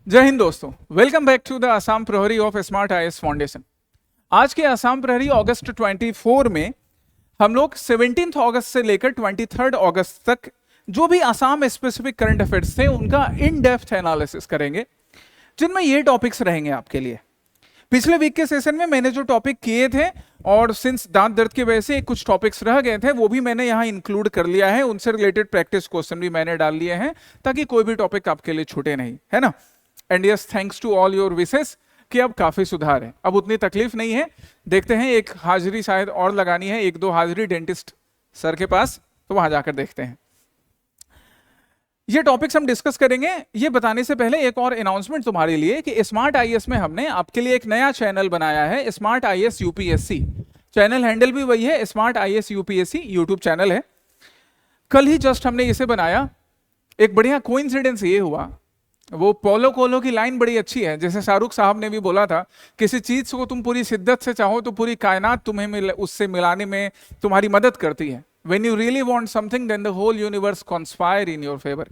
जय हिंद दोस्तों, welcome back to the Assam Prahari of smart IAS foundation. आज के असम प्रहरी अगस्त 24 में हम लोग 17 अगस्त से लेकर 23 अगस्त तक जो भी असम स्पेसिफिक करंट अफेयर्स थे उनका इन डेप्थ एनालिसिस करेंगे, जिनमें ये टॉपिक्स रहेंगे आपके लिए। पिछले वीक के सेशन में मैंने जो टॉपिक किए थे और सिंस दांत दर्द की वजह से कुछ टॉपिक्स रह गए थे वो भी मैंने यहाँ इंक्लूड कर लिया है, उनसे रिलेटेड प्रैक्टिस क्वेश्चन भी मैंने डाल लिए हैं ताकि कोई भी टॉपिक आपके लिए छूटे नहीं, है ना। And yes, thanks to all your wishes कि अब काफी सुधार है, अब उतनी तकलीफ नहीं है। देखते हैं, एक हाजिरी शायद और लगानी है, एक दो हाजिरी डेंटिस्ट सर के पास, तो वहां जाकर देखते हैं। ये टॉपिक्स हम डिस्कस करेंगे। ये बताने से पहले एक और अनाउंसमेंट तुम्हारे लिए कि स्मार्ट आईएएस में हमने आपके लिए एक नया चैनल बनाया है, smart IAS UPSC. Channel handle भी वही है, smart IAS UPSC YouTube channel है। कल ही जस्ट हमने इसे बनाया। एक बढ़िया कोइंसिडेंस ये हुआ, वो पोलो कोलो की लाइन बड़ी अच्छी है, जैसे शाहरुख साहब ने भी बोला था, किसी चीज को तुम पूरी शिद्दत से चाहो तो पूरी कायनात तुम्हें उससे मिलाने में तुम्हारी मदद करती है। When you really want something, then the whole universe conspire in your favor.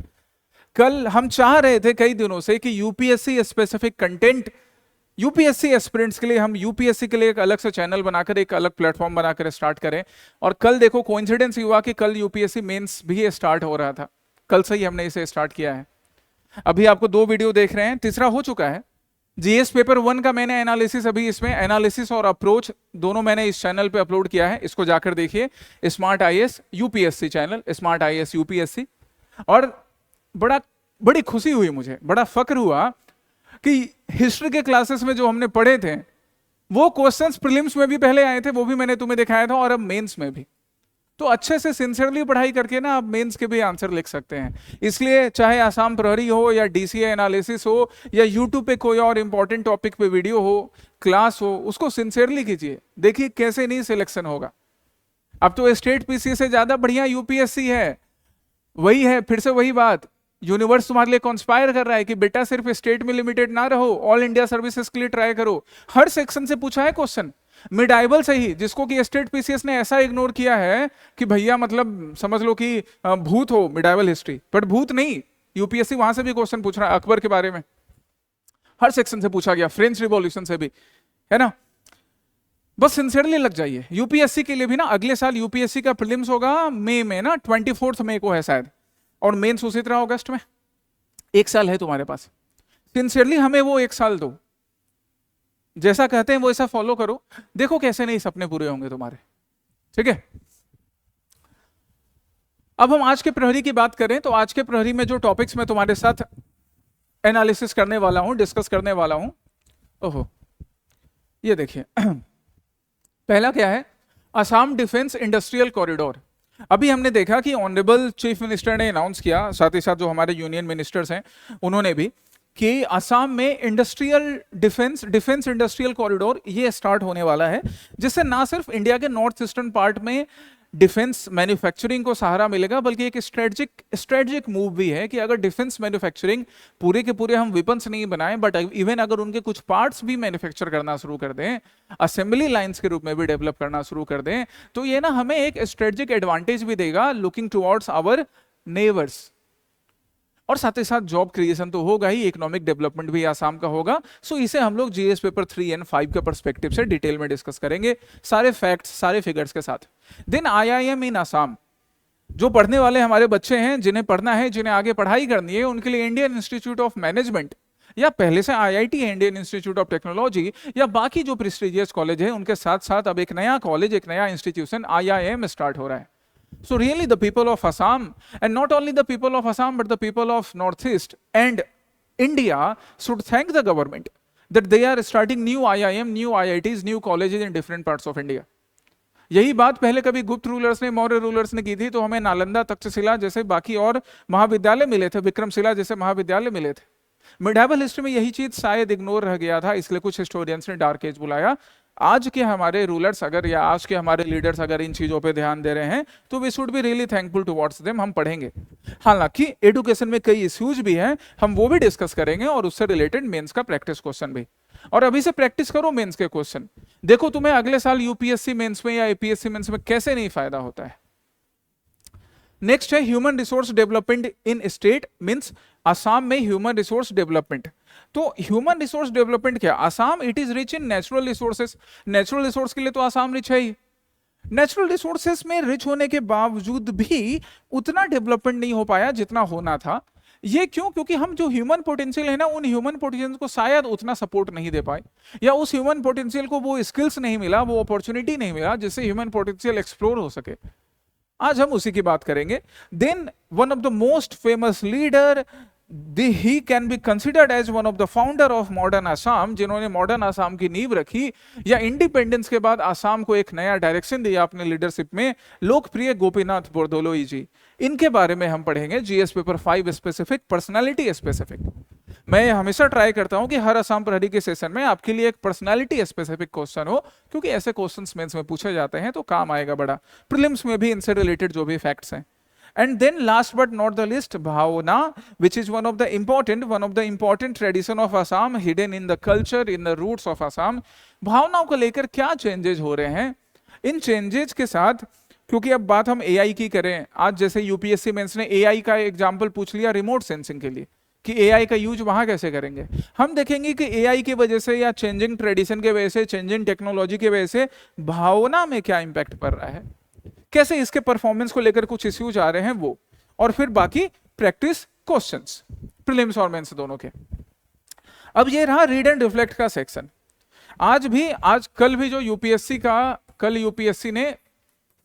कल हम चाह रहे थे कई दिनों से कि UPSC specific content, UPSC aspirants के लिए हम यूपीएससी के लिए एक अलग से चैनल बनाकर एक अलग प्लेटफॉर्म बनाकर स्टार्ट करें। और कल देखो कोइंसिडेंस हुआ कि कल यूपीएससी मेंस भी स्टार्ट हो रहा था, कल से ही हमने इसे स्टार्ट किया है। अभी आपको 2 वीडियो देख रहे हैं, तीसरा हो चुका है। जीएस पेपर 1 का मैंने एनालिसिस, अभी इसमें एनालिसिस और अप्रोच दोनों मैंने इस चैनल पे अपलोड किया है, इसको जाकर देखिए, smart IAS UPSC channel, smart IAS UPSC. और बड़ी खुशी हुई, मुझे बड़ा फक्र हुआ कि हिस्ट्री के क्लासेस में जो हमने पढ़े थे वो क्वेश्चंस प्रीलिम्स में भी पहले आए थे, वो भी मैंने तुम्हें दिखाया था, और अब मेंस में भी। तो अच्छे से सिंसियरली पढ़ाई करके ना आप मेंस के भी आंसर लिख सकते हैं। इसलिए चाहे आसाम प्रहरी हो या डीसीए एनालिसिस हो या यूट्यूब पे कोई और इंपॉर्टेंट टॉपिक पे वीडियो हो, क्लास हो, उसको सिंसियरली कीजिए, देखिए कैसे नहीं सिलेक्शन होगा। अब तो स्टेट पीसी से ज्यादा बढ़िया यूपीएससी है। वही है, फिर से वही बात, यूनिवर्स तुम्हारे लिए कॉन्स्पायर कर रहा है कि बेटा सिर्फ स्टेट में लिमिटेड ना रहो, ऑल इंडिया सर्विसेज के लिए ट्राई करो। हर सेक्शन से पूछा है क्वेश्चन, मिडाइबल से ही, जिसको कि स्टेट पीसीएस ने ऐसा इग्नोर किया है कि भैया मतलब समझ लो कि भूत हो मिडाइबल हिस्ट्री, बट भूत नहीं, यूपीएससी वहां से भी क्वेश्चन पूछ रहा है, अकबर के बारे में हर सेक्शन से पूछा गया, फ्रेंच रिवॉल्यूशन से भी, है ना। बस सिंसियरली लग जाइए। यूपीएससी के लिए भी ना अगले साल यूपीएससी का प्रीलिम्स होगा मई में ना, 24 मई को है शायद, और मेंस उसी तरह अगस्त में। 1 साल है तुम्हारे पास, सिंसियरली हमें वो 1 साल दो, जैसा कहते हैं वो ऐसा फॉलो करो, देखो कैसे नहीं सपने पूरे होंगे तुम्हारे, ठीक है। अब हम आज के प्रहरी की बात करें तो आज के प्रहरी में जो टॉपिक्स मैं तुम्हारे साथ एनालिसिस करने वाला हूं, डिस्कस करने वाला हूं, ओहो ये देखिए पहला क्या है, असम डिफेंस इंडस्ट्रियल कॉरिडोर। अभी हमने देखा कि ऑनरेबल चीफ मिनिस्टर ने अनाउंस किया, साथ ही साथ जो हमारे यूनियन मिनिस्टर्स हैं उन्होंने भी, कि असम में इंडस्ट्रियल डिफेंस इंडस्ट्रियल कॉरिडोर ये स्टार्ट होने वाला है, जिससे ना सिर्फ इंडिया के नॉर्थ ईस्टर्न पार्ट में डिफेंस मैन्युफैक्चरिंग को सहारा मिलेगा, बल्कि एक स्ट्रेटजिक मूव भी है कि अगर डिफेंस मैन्युफैक्चरिंग पूरे के पूरे हम वेपन्स नहीं बनाएं, बट इवन अगर उनके कुछ पार्ट्स भी मैन्युफैक्चर करना शुरू कर दें, असेंबली लाइंस के रूप में भी डेवलप करना शुरू कर दें, तो ये ना हमें एक स्ट्रेटजिक एडवांटेज भी देगा लुकिंग टुवर्ड्स आवर नेबर्स। और साथ ही साथ जॉब क्रिएशन तो होगा ही, इकोनॉमिक डेवलपमेंट भी आसाम का होगा। सो इसे हम लोग जीएस पेपर 3 एंड 5 के पर्सपेक्टिव से डिटेल में डिस्कस करेंगे, सारे फैक्ट्स सारे फिगर्स के साथ। देन आईआईएम इन आसाम, जो पढ़ने वाले हमारे बच्चे हैं, जिन्हें पढ़ना है, जिन्हें आगे पढ़ाई करनी है, उनके लिए इंडियन इंस्टीट्यूट ऑफ मैनेजमेंट या पहले से आईआईटी है, इंडियन इंस्टीट्यूट ऑफ टेक्नोलॉजी, या बाकी जो प्रेस्टिजियस कॉलेज है, उनके साथ साथ अब एक नया कॉलेज, एक नया इंस्टीट्यूशन आईआईएम स्टार्ट हो रहा है। So really the people of Assam, and not only the people of Assam, but the people of Northeast and India should thank the government that they are starting new IIM, new IITs, new colleges in different parts of India. यही बात पहले कभी गुप्त rulers ने, Maurya rulers ने की थी, तो हमें नालंदा, तक्षशिला जैसे बाकी और महाविद्यालय मिले थे, विक्रमशिला जैसे महाविद्यालय मिले थे। मिडाइबल हिस्ट्री में यही चीज शायद इग्नोर रह गया था, इसलिए कुछ हिस्टोरियंस ने डार्क एज बुलाया। आज के हमारे रूलर्स अगर, या आज के हमारे लीडर्स अगर इन चीजों पे ध्यान दे रहे हैं, तो we should be really thankful towards them. हम पढ़ेंगे, हालांकि एजुकेशन में कई इश्यूज भी हैं, हम वो भी डिस्कस करेंगे, और उससे रिलेटेड मेंस का प्रैक्टिस क्वेश्चन भी। और अभी से प्रैक्टिस करो मेंस के क्वेश्चन, देखो तुम्हें अगले साल यूपीएससी मेंस में या एपीएससी मेंस में कैसे नहीं फायदा होता है। नेक्स्ट है human resource development in state, means Assam में ह्यूमन रिसोर्स डेवलपमेंट। तो ह्यूमन रिसोर्स डेवलपमेंट क्या, Assam it is rich in natural resources, natural resource के लिए तो आसाम रिच है ही। नेचुरल रिसोर्सेस में रिच होने के बावजूद भी उतना डेवलपमेंट नहीं हो पाया जितना होना था। ये क्यों? क्योंकि हम जो ह्यूमन पोटेंशियल है ना, उन ह्यूमन पोटेंशियल को शायद उतना सपोर्ट नहीं दे पाए, या उस ह्यूमन पोटेंशियल को वो स्किल्स नहीं मिला, वो अपॉर्चुनिटी नहीं मिला जिससे ह्यूमन पोटेंशियल एक्सप्लोर हो सके। आज हम उसी की बात करेंगे। Then one of the most famous leader, he can be considered as one of the founder of modern Assam, जिन्होंने मॉडर्न आसाम की नींव रखी या इंडिपेंडेंस के बाद आसाम को एक नया डायरेक्शन दिया अपने लीडरशिप में, लोकप्रिय गोपीनाथ बोरदोलोई जी। इनके बारे में हम पढ़ेंगे GS paper 5 specific, personality specific. मैं हमेशा ट्राई करता हूं कि हर आसाम प्रहरी के सेशन में आपके लिए एक पर्सनालिटी स्पेसिफिक क्वेश्चन हो, क्योंकि ऐसे क्वेश्चंस मेंस में पूछे जाते हैं तो काम आएगा बड़ा, प्रीलिम्स में भी इनसे रिलेटेड जो भी फैक्ट्स हैं। And then last but not the least, Bhavna, which is one of the important tradition of Assam, hidden in the culture, in the roots of Assam। भावनाओं को लेकर क्या चेंजेस हो रहे हैं? इन चेंजेस के साथ, क्योंकि अब बात हम एआई की करें, आज जैसे यूपीएससी मेंस ने एआई का एग्जांपल पूछ लिया रिमोट सेंसिंग के लिए कि एआई का यूज वहां कैसे करेंगे। हम देखेंगे कि एआई की वजह से या चेंजिंग ट्रेडिशन की वजह से, चेंजिंग टेक्नोलॉजी की वजह से भावना में क्या इंपैक्ट पड़ रहा है, कैसे इसके परफॉर्मेंस को लेकर कुछ इश्यूज आ रहे हैं वो, और फिर बाकी प्रैक्टिस क्वेश्चंस प्रीलिम्स और मेंस दोनों के। अब ये रहा रीड एंड रिफ्लेक्ट का सेक्शन। कल भी जो यूपीएससी का, कल यूपीएससी ने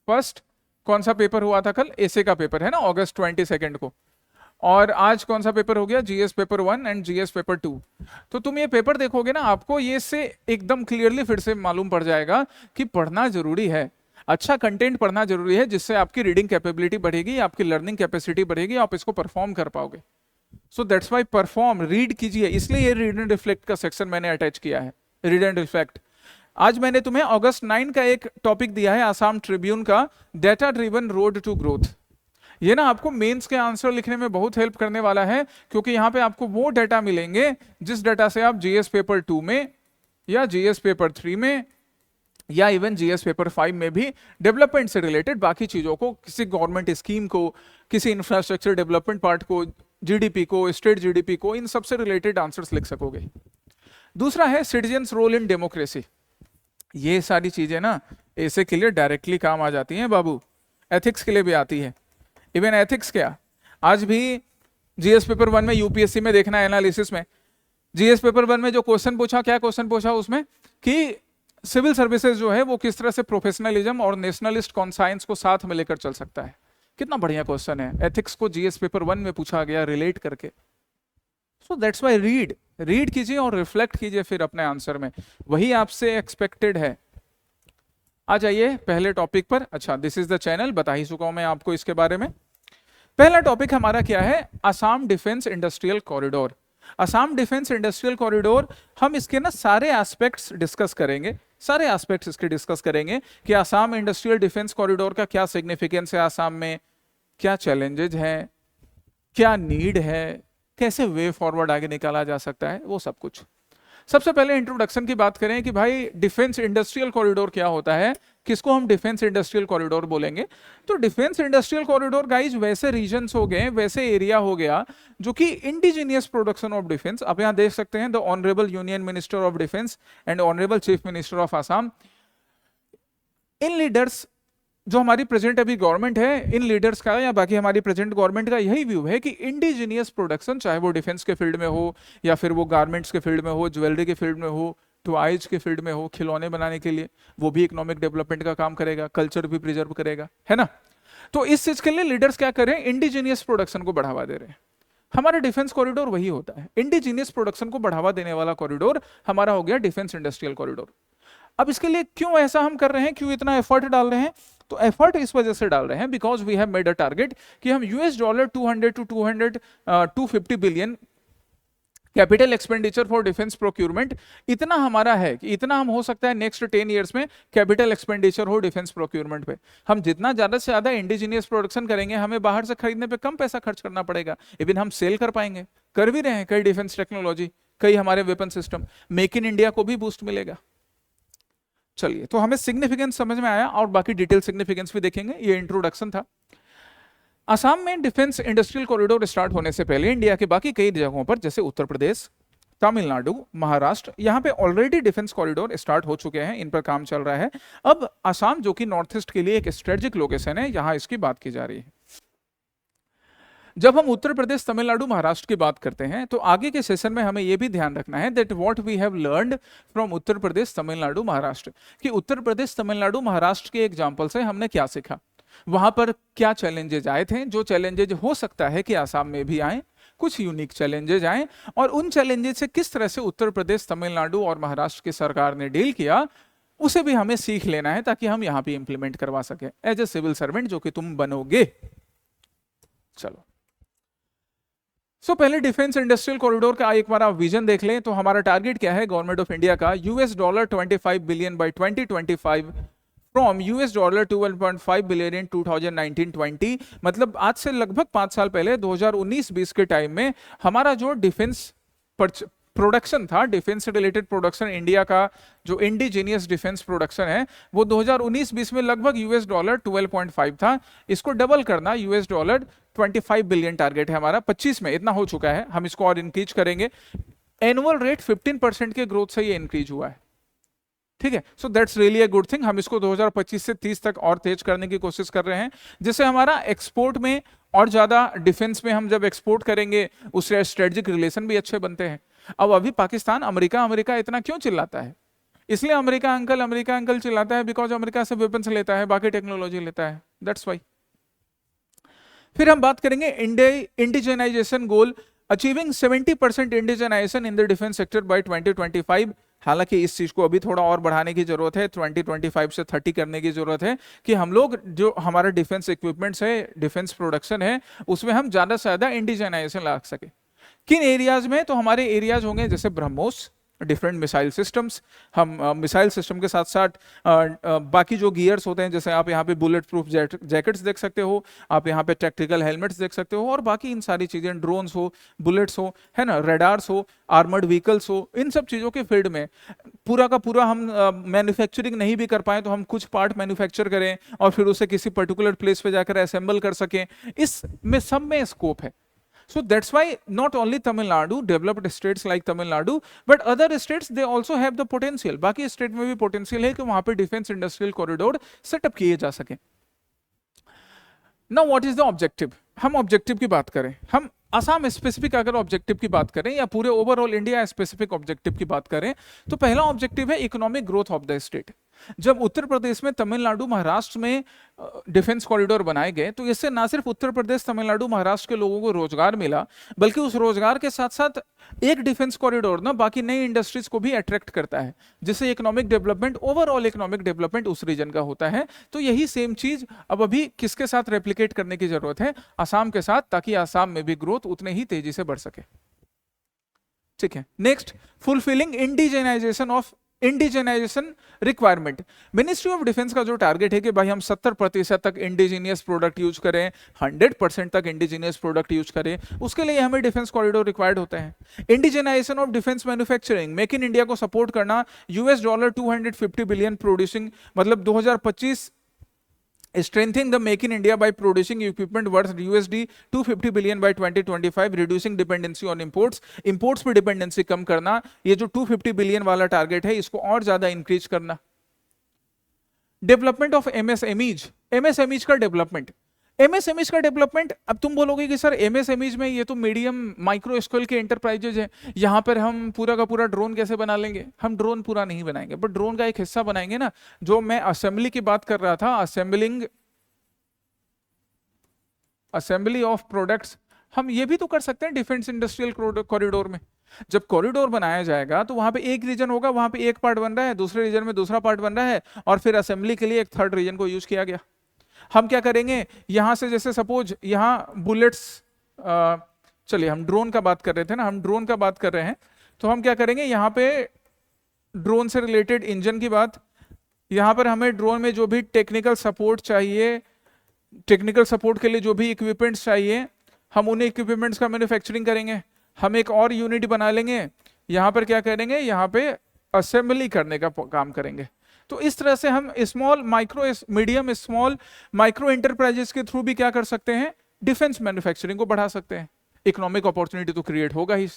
फर्स्ट कौन सा पेपर हुआ था, कल एसए का पेपर है ना, अगस्त 22 को, और आज कौन सा पेपर हो गया, GS paper 1 and GS paper 2। तो तुम ये पेपर देखोगे ना, आपको ये से एकदम क्लियरली फिर से मालूम पड़ जाएगा कि पढ़ना जरूरी है, अच्छा कंटेंट पढ़ना जरूरी है, जिससे आपकी रीडिंग कैपेबिलिटी बढ़ेगी, आपकी लर्निंग कैपेसिटी बढ़ेगी, आप इसको परफॉर्म कर पाओगे। So that's why perform, read कीजिए, इसलिए ये रीड एंड रिफ्लेक्ट का सेक्शन मैंने अटैच किया है, रीड एंड रिफ्लेक्ट। आज मैंने तुम्हें अगस्त 9 का एक टॉपिक दिया है आसाम ट्रिब्यून का, data driven road to growth. ये ना आपको मेंस के आंसर लिखने में बहुत हेल्प करने वाला है, क्योंकि यहाँ पे आपको वो डाटा मिलेंगे जिस डाटा से आप जीएस पेपर 2 में या जीएस पेपर 3 में या इवन जीएस पेपर 5 में भी डेवलपमेंट से रिलेटेड बाकी चीजों को, किसी गवर्नमेंट स्कीम को, किसी इंफ्रास्ट्रक्चर डेवलपमेंट पार्ट को, जीडीपी को, स्टेट जीडीपी को, इन सबसे रिलेटेड आंसर्स लिख सकोगे। दूसरा है सिटीजन्स रोल इन डेमोक्रेसी। ये सारी चीजें ना ऐसे के लिए डायरेक्टली काम आ जाती हैं बाबू, एथिक्स के लिए भी आती है। इवन एथिक्स क्या, आज भी जीएस पेपर 1 में यूपीएससी में देखना, एनालिसिस में जीएस पेपर 1 में जो क्वेश्चन पूछा, क्या क्वेश्चन पूछा उसमें कि सिविल सर्विसेज जो है वो किस तरह से प्रोफेशनलिज्म और नेशनलिस्ट कॉन्साइंस को साथ में लेकर चल सकता है। कितना बढ़िया क्वेश्चन है, एथिक्स को जीएस पेपर 1 में पूछा गया रिलेट करके। सो दैट्स व्हाई रीड कीजिए और रिफ्लेक्ट कीजिए फिर अपने आंसर में, वही आपसे एक्सपेक्टेड है। आ जाइए पहले टॉपिक पर। अच्छा, दिस इज द चैनल, बता ही चुका हूं मैं आपको इसके बारे में। पहला टॉपिक हमारा क्या है, Assam defence industrial corridor. Assam defence industrial corridor, हम इसके ना सारे एस्पेक्ट्स डिस्कस करेंगे, सारे एस्पेक्ट्स इसके डिस्कस करेंगे कि आसाम इंडस्ट्रियल डिफेंस कॉरिडोर का क्या सिग्निफिकेंस है आसाम में, क्या चैलेंजेज हैं, क्या नीड है, कैसे वे फॉरवर्ड आगे निकाला जा सकता है, वो सब कुछ। सबसे पहले इंट्रोडक्शन की बात करें कि भाई डिफेंस इंडस्ट्रियल कॉरिडोर क्या होता है, किसको हम डिफेंस इंडस्ट्रियल कॉरिडोर बोलेंगे। तो डिफेंस इंडस्ट्रियल कॉरिडोर गाइज वैसे रीजन्स हो गए, वैसे एरिया हो गया जो कि इंडिजीनियस प्रोडक्शन ऑफ डिफेंस। आप यहां देख सकते हैं the honourable union minister of defence and honourable chief minister of Assam. In leaders, जो हमारी प्रेजेंट अभी गवर्नमेंट है, इन लीडर्स का या बाकी हमारी प्रेजेंट गवर्नमेंट का यही व्यू है कि इंडिजीनियस प्रोडक्शन, चाहे वो डिफेंस के फील्ड में हो या फिर वो गारमेंट्स के फील्ड में हो, ज्वेलरी के फील्ड में हो, टॉयज के फील्ड में हो, खिलौने बनाने के लिए, वो भी इकोनॉमिक डेवलपमेंट का काम करेगा, कल्चर भी प्रिजर्व करेगा, है ना। तो इस चीज के लिए लीडर्स क्या करें, इंडिजीनियस प्रोडक्शन को बढ़ावा दे रहे हैं। हमारा डिफेंस कॉरिडोर वही होता है, इंडिजीनियस प्रोडक्शन को बढ़ावा देने वाला कॉरिडोर हमारा हो गया डिफेंस इंडस्ट्रियल कॉरिडोर। अब इसके लिए क्यों ऐसा हम कर रहे हैं, क्यों इतना एफर्ट डाल रहे हैं, तो एफर्ट इस वजह से डाल रहे हैं because we have made a target कि हम $200 to 250 billion capital expenditure for defence procurement, इतना हमारा है कि इतना हम हो सकता है नेक्स्ट 10 ईयर्स में कैपिटल एक्सपेंडिचर हो डिफेंस प्रोक्यूरमेंट पे। हम जितना ज्यादा से ज्यादा इंडिजीनियस प्रोडक्शन करेंगे, हमें बाहर से खरीदने पे कम पैसा खर्च करना पड़ेगा, इवन हम सेल कर पाएंगे, कर भी रहे हैं कई डिफेंस टेक्नोलॉजी, कई हमारे weapon system, make in India को भी बूस्ट मिलेगा। चलिए, तो हमें सिग्निफिकेंस समझ में आया और बाकी डिटेल सिग्निफिकेंस भी देखेंगे। ये इंट्रोडक्शन था। असम में डिफेंस इंडस्ट्रियल कॉरिडोर स्टार्ट होने से पहले इंडिया के बाकी कई जगहों पर, जैसे उत्तर प्रदेश, तमिलनाडु, महाराष्ट्र, यहाँ पे ऑलरेडी डिफेंस कॉरिडोर स्टार्ट हो चुके हैं, इन पर काम चल रहा है। अब असम जो कि नॉर्थ ईस्ट के लिए एक स्ट्रेटेजिक लोकेशन है, यहाँ इसकी बात की जा रही है। जब हम उत्तर प्रदेश, तमिलनाडु, महाराष्ट्र की बात करते हैं तो आगे के सेशन में हमें यह भी ध्यान रखना है that what we have learned from Uttar Pradesh, Tamil Nadu, Maharashtra, कि उत्तर प्रदेश, तमिलनाडु, महाराष्ट्र के एग्जाम्पल से हमने क्या सीखा, वहां पर क्या चैलेंजेज आए थे, जो चैलेंजेज हो सकता है कि आसाम में भी आए, कुछ यूनिक चैलेंजेज आए, और उन चैलेंजेज से किस तरह से उत्तर प्रदेश, तमिलनाडु और महाराष्ट्र की सरकार ने डील किया, उसे भी हमें सीख लेना है ताकि हम यहां पे इंप्लीमेंट करवा सके एज ए सिविल सर्वेंट जो कि तुम बनोगे। चलो, पहले डिफेंस इंडस्ट्रियल कॉरिडोर का एक बार आप विजन देख लें। तो हमारा टारगेट क्या है गवर्नमेंट ऑफ इंडिया का, $25 billion bye 2025 from $12.5 billion in 2019-20। मतलब आज से लगभग 5 साल पहले 2019-20 के टाइम में हमारा जो डिफेंस प्रोडक्शन था, डिफेंस से रिलेटेड प्रोडक्शन, इंडिया का जो इंडिजीनियस डिफेंस प्रोडक्शन है वो 2019-20 में लगभग $12.5 था। इसको डबल करना, $25 बिलियन टारगेट है हमारा, 25 में इतना हो चुका है, हम इसको और इंक्रीज करेंगे। एनुअल रेट 15% के ग्रोथ से ये इंक्रीज हुआ है, ठीक है। So that's really a good thing. हम इसको 2025 से 30 तक और तेज करने की कोशिश कर रहे हैं, जिससे हमारा एक्सपोर्ट में और ज्यादा, डिफेंस में हम जब एक्सपोर्ट करेंगे उससे स्ट्रेटेजिक रिलेशन भी अच्छे बनते हैं। अब अभी पाकिस्तान अमेरिका इतना क्यों चिल्लाता है? इसलिए अमेरिका अंकल चिल्लाता है बिकॉज अमेरिका से वेपन्स लेता है, बाकी टेक्नोलॉजी लेता है, दैट्स वाई। फिर हम बात करेंगे indigenisation goal, achieving 70% indigenisation in the defence sector by 2025। हालांकि इस चीज को अभी थोड़ा और बढ़ाने की जरूरत है, 2025 से 30 करने की जरूरत है, कि हम लोग जो हमारा डिफेंस इक्विपमेंट्स है, डिफेंस प्रोडक्शन है, उसमें हम ज्यादा से ज्यादा इंडिजेनाइजेशन ला सके। किन एरियाज में? तो हमारे एरियाज होंगे जैसे ब्रह्मोस, डिफरेंट मिसाइल सिस्टम्स, हम मिसाइल सिस्टम के साथ साथ बाकी जो गियर्स होते हैं, जैसे आप यहाँ पे बुलेट प्रूफ जैकेट्स देख सकते हो, आप यहाँ पे टैक्टिकल हेलमेट्स देख सकते हो, और बाकी इन सारी चीजें, ड्रोन्स हो, बुलेट्स हो, है ना, रेडार्स हो, आर्मर्ड व्हीकल्स हो, इन सब चीजों के फील्ड में पूरा का पूरा हम मैन्युफैक्चरिंग नहीं भी कर पाए तो हम कुछ पार्ट मैन्युफैक्चर करें और फिर उसे किसी पर्टिकुलर प्लेस पे जाकर असेंबल कर सकें, इसमें सब में स्कोप है। So that's why not only Tamil Nadu, developed states like Tamil Nadu, but other states they also have the potential. बाकी स्टेट में भी पोटेंशियल है कि वहां पे डिफेंस इंडस्ट्रियल कॉरिडोर सेटअप किए जा सके। Now what is the objective? हम ऑब्जेक्टिव की बात करें, हम असम स्पेसिफिक अगर ऑब्जेक्टिव की बात करें या पूरे ओवरऑल इंडिया स्पेसिफिक ऑब्जेक्टिव की बात करें, तो पहला ऑब्जेक्टिव है economic growth of the state. जब उत्तर प्रदेश में, तमिलनाडु, महाराष्ट्र में डिफेंस कॉरिडोर बनाए गए तो इससे ना सिर्फ उत्तर प्रदेश, तमिलनाडु, महाराष्ट्र के लोगों को रोजगार मिला, बल्कि उस रोजगार के साथ साथ एक डिफेंस कॉरिडोर ना बाकी नई इंडस्ट्रीज को भी अट्रैक्ट करता है, जिससे economic development, overall economic development उस रीजन का होता है। तो यही सेम चीज अब अभी किसके साथ रेप्लिकेट करने की जरूरत है? असम के साथ, ताकि असम में भी ग्रोथ उतने ही तेजी से बढ़ सके, ठीक है। Next, fulfilling indigenisation requirement. Ministry of defence का जो टारगेट है कि भाई हम 70% तक इंडिजीनियस प्रोडक्ट यूज करें, 100% तक इंडिजीनियस प्रोडक्ट यूज करें, उसके लिए हमें डिफेंस कॉरिडोर रिक्वायर्ड होता है। Indigenisation of defence manufacturing, make in India को सपोर्ट करना, $250 बिलियन प्रोड्यूसिंग, मतलब 2025 strengthening the make in India by producing equipment worth $250 billion by 2025, reducing dependency on imports, imports पे dependency कम करना, ये जो 250 बिलियन वाला टारगेट है इसको और ज्यादा इंक्रीज करना। डेवलपमेंट ऑफ MSMEs, MSMEs का डेवलपमेंट, MSMEs का डेवलपमेंट, अब तुम बोलोगे कि सर MSMEs में ये तो मीडियम माइक्रो स्केल के एंटरप्राइजेज है, यहाँ पर हम पूरा का पूरा ड्रोन कैसे बना लेंगे? हम ड्रोन पूरा नहीं बनाएंगे, बट ड्रोन का एक हिस्सा बनाएंगे ना। जो मैं असेंबली की बात कर रहा था, असेंबली ऑफ प्रोडक्ट्स, हम ये भी तो कर सकते हैं डिफेंस इंडस्ट्रियल कॉरिडोर में। जब कॉरिडोर बनाया जाएगा तो वहां पे एक रीजन होगा, वहां पे एक पार्ट बन रहा है, दूसरे रीजन में दूसरा पार्ट बन रहा है, और फिर असेंबली के लिए एक थर्ड रीजन को यूज किया गया। हम क्या करेंगे, यहां से जैसे सपोज यहां बुलेट्स, चलिए हम ड्रोन का बात कर रहे थे ना, हम ड्रोन का बात कर रहे हैं, तो हम क्या करेंगे, यहाँ पे ड्रोन से रिलेटेड इंजन की बात, यहां पर हमें ड्रोन में जो भी टेक्निकल सपोर्ट चाहिए, टेक्निकल सपोर्ट के लिए जो भी इक्विपमेंट्स चाहिए, हम उन इक्विपमेंट्स का मैन्युफैक्चरिंग करेंगे। हम एक और यूनिट बना लेंगे, यहां पर क्या करेंगे, यहाँ पे असेंबली करने का काम करेंगे। तो इस तरह से हम small micro, medium small micro enterprises के थ्रू भी क्या कर सकते हैं, डिफेंस मैन्युफैक्चरिंग को बढ़ा सकते हैं। इकोनॉमिक अपॉर्चुनिटी तो क्रिएट होगा ही।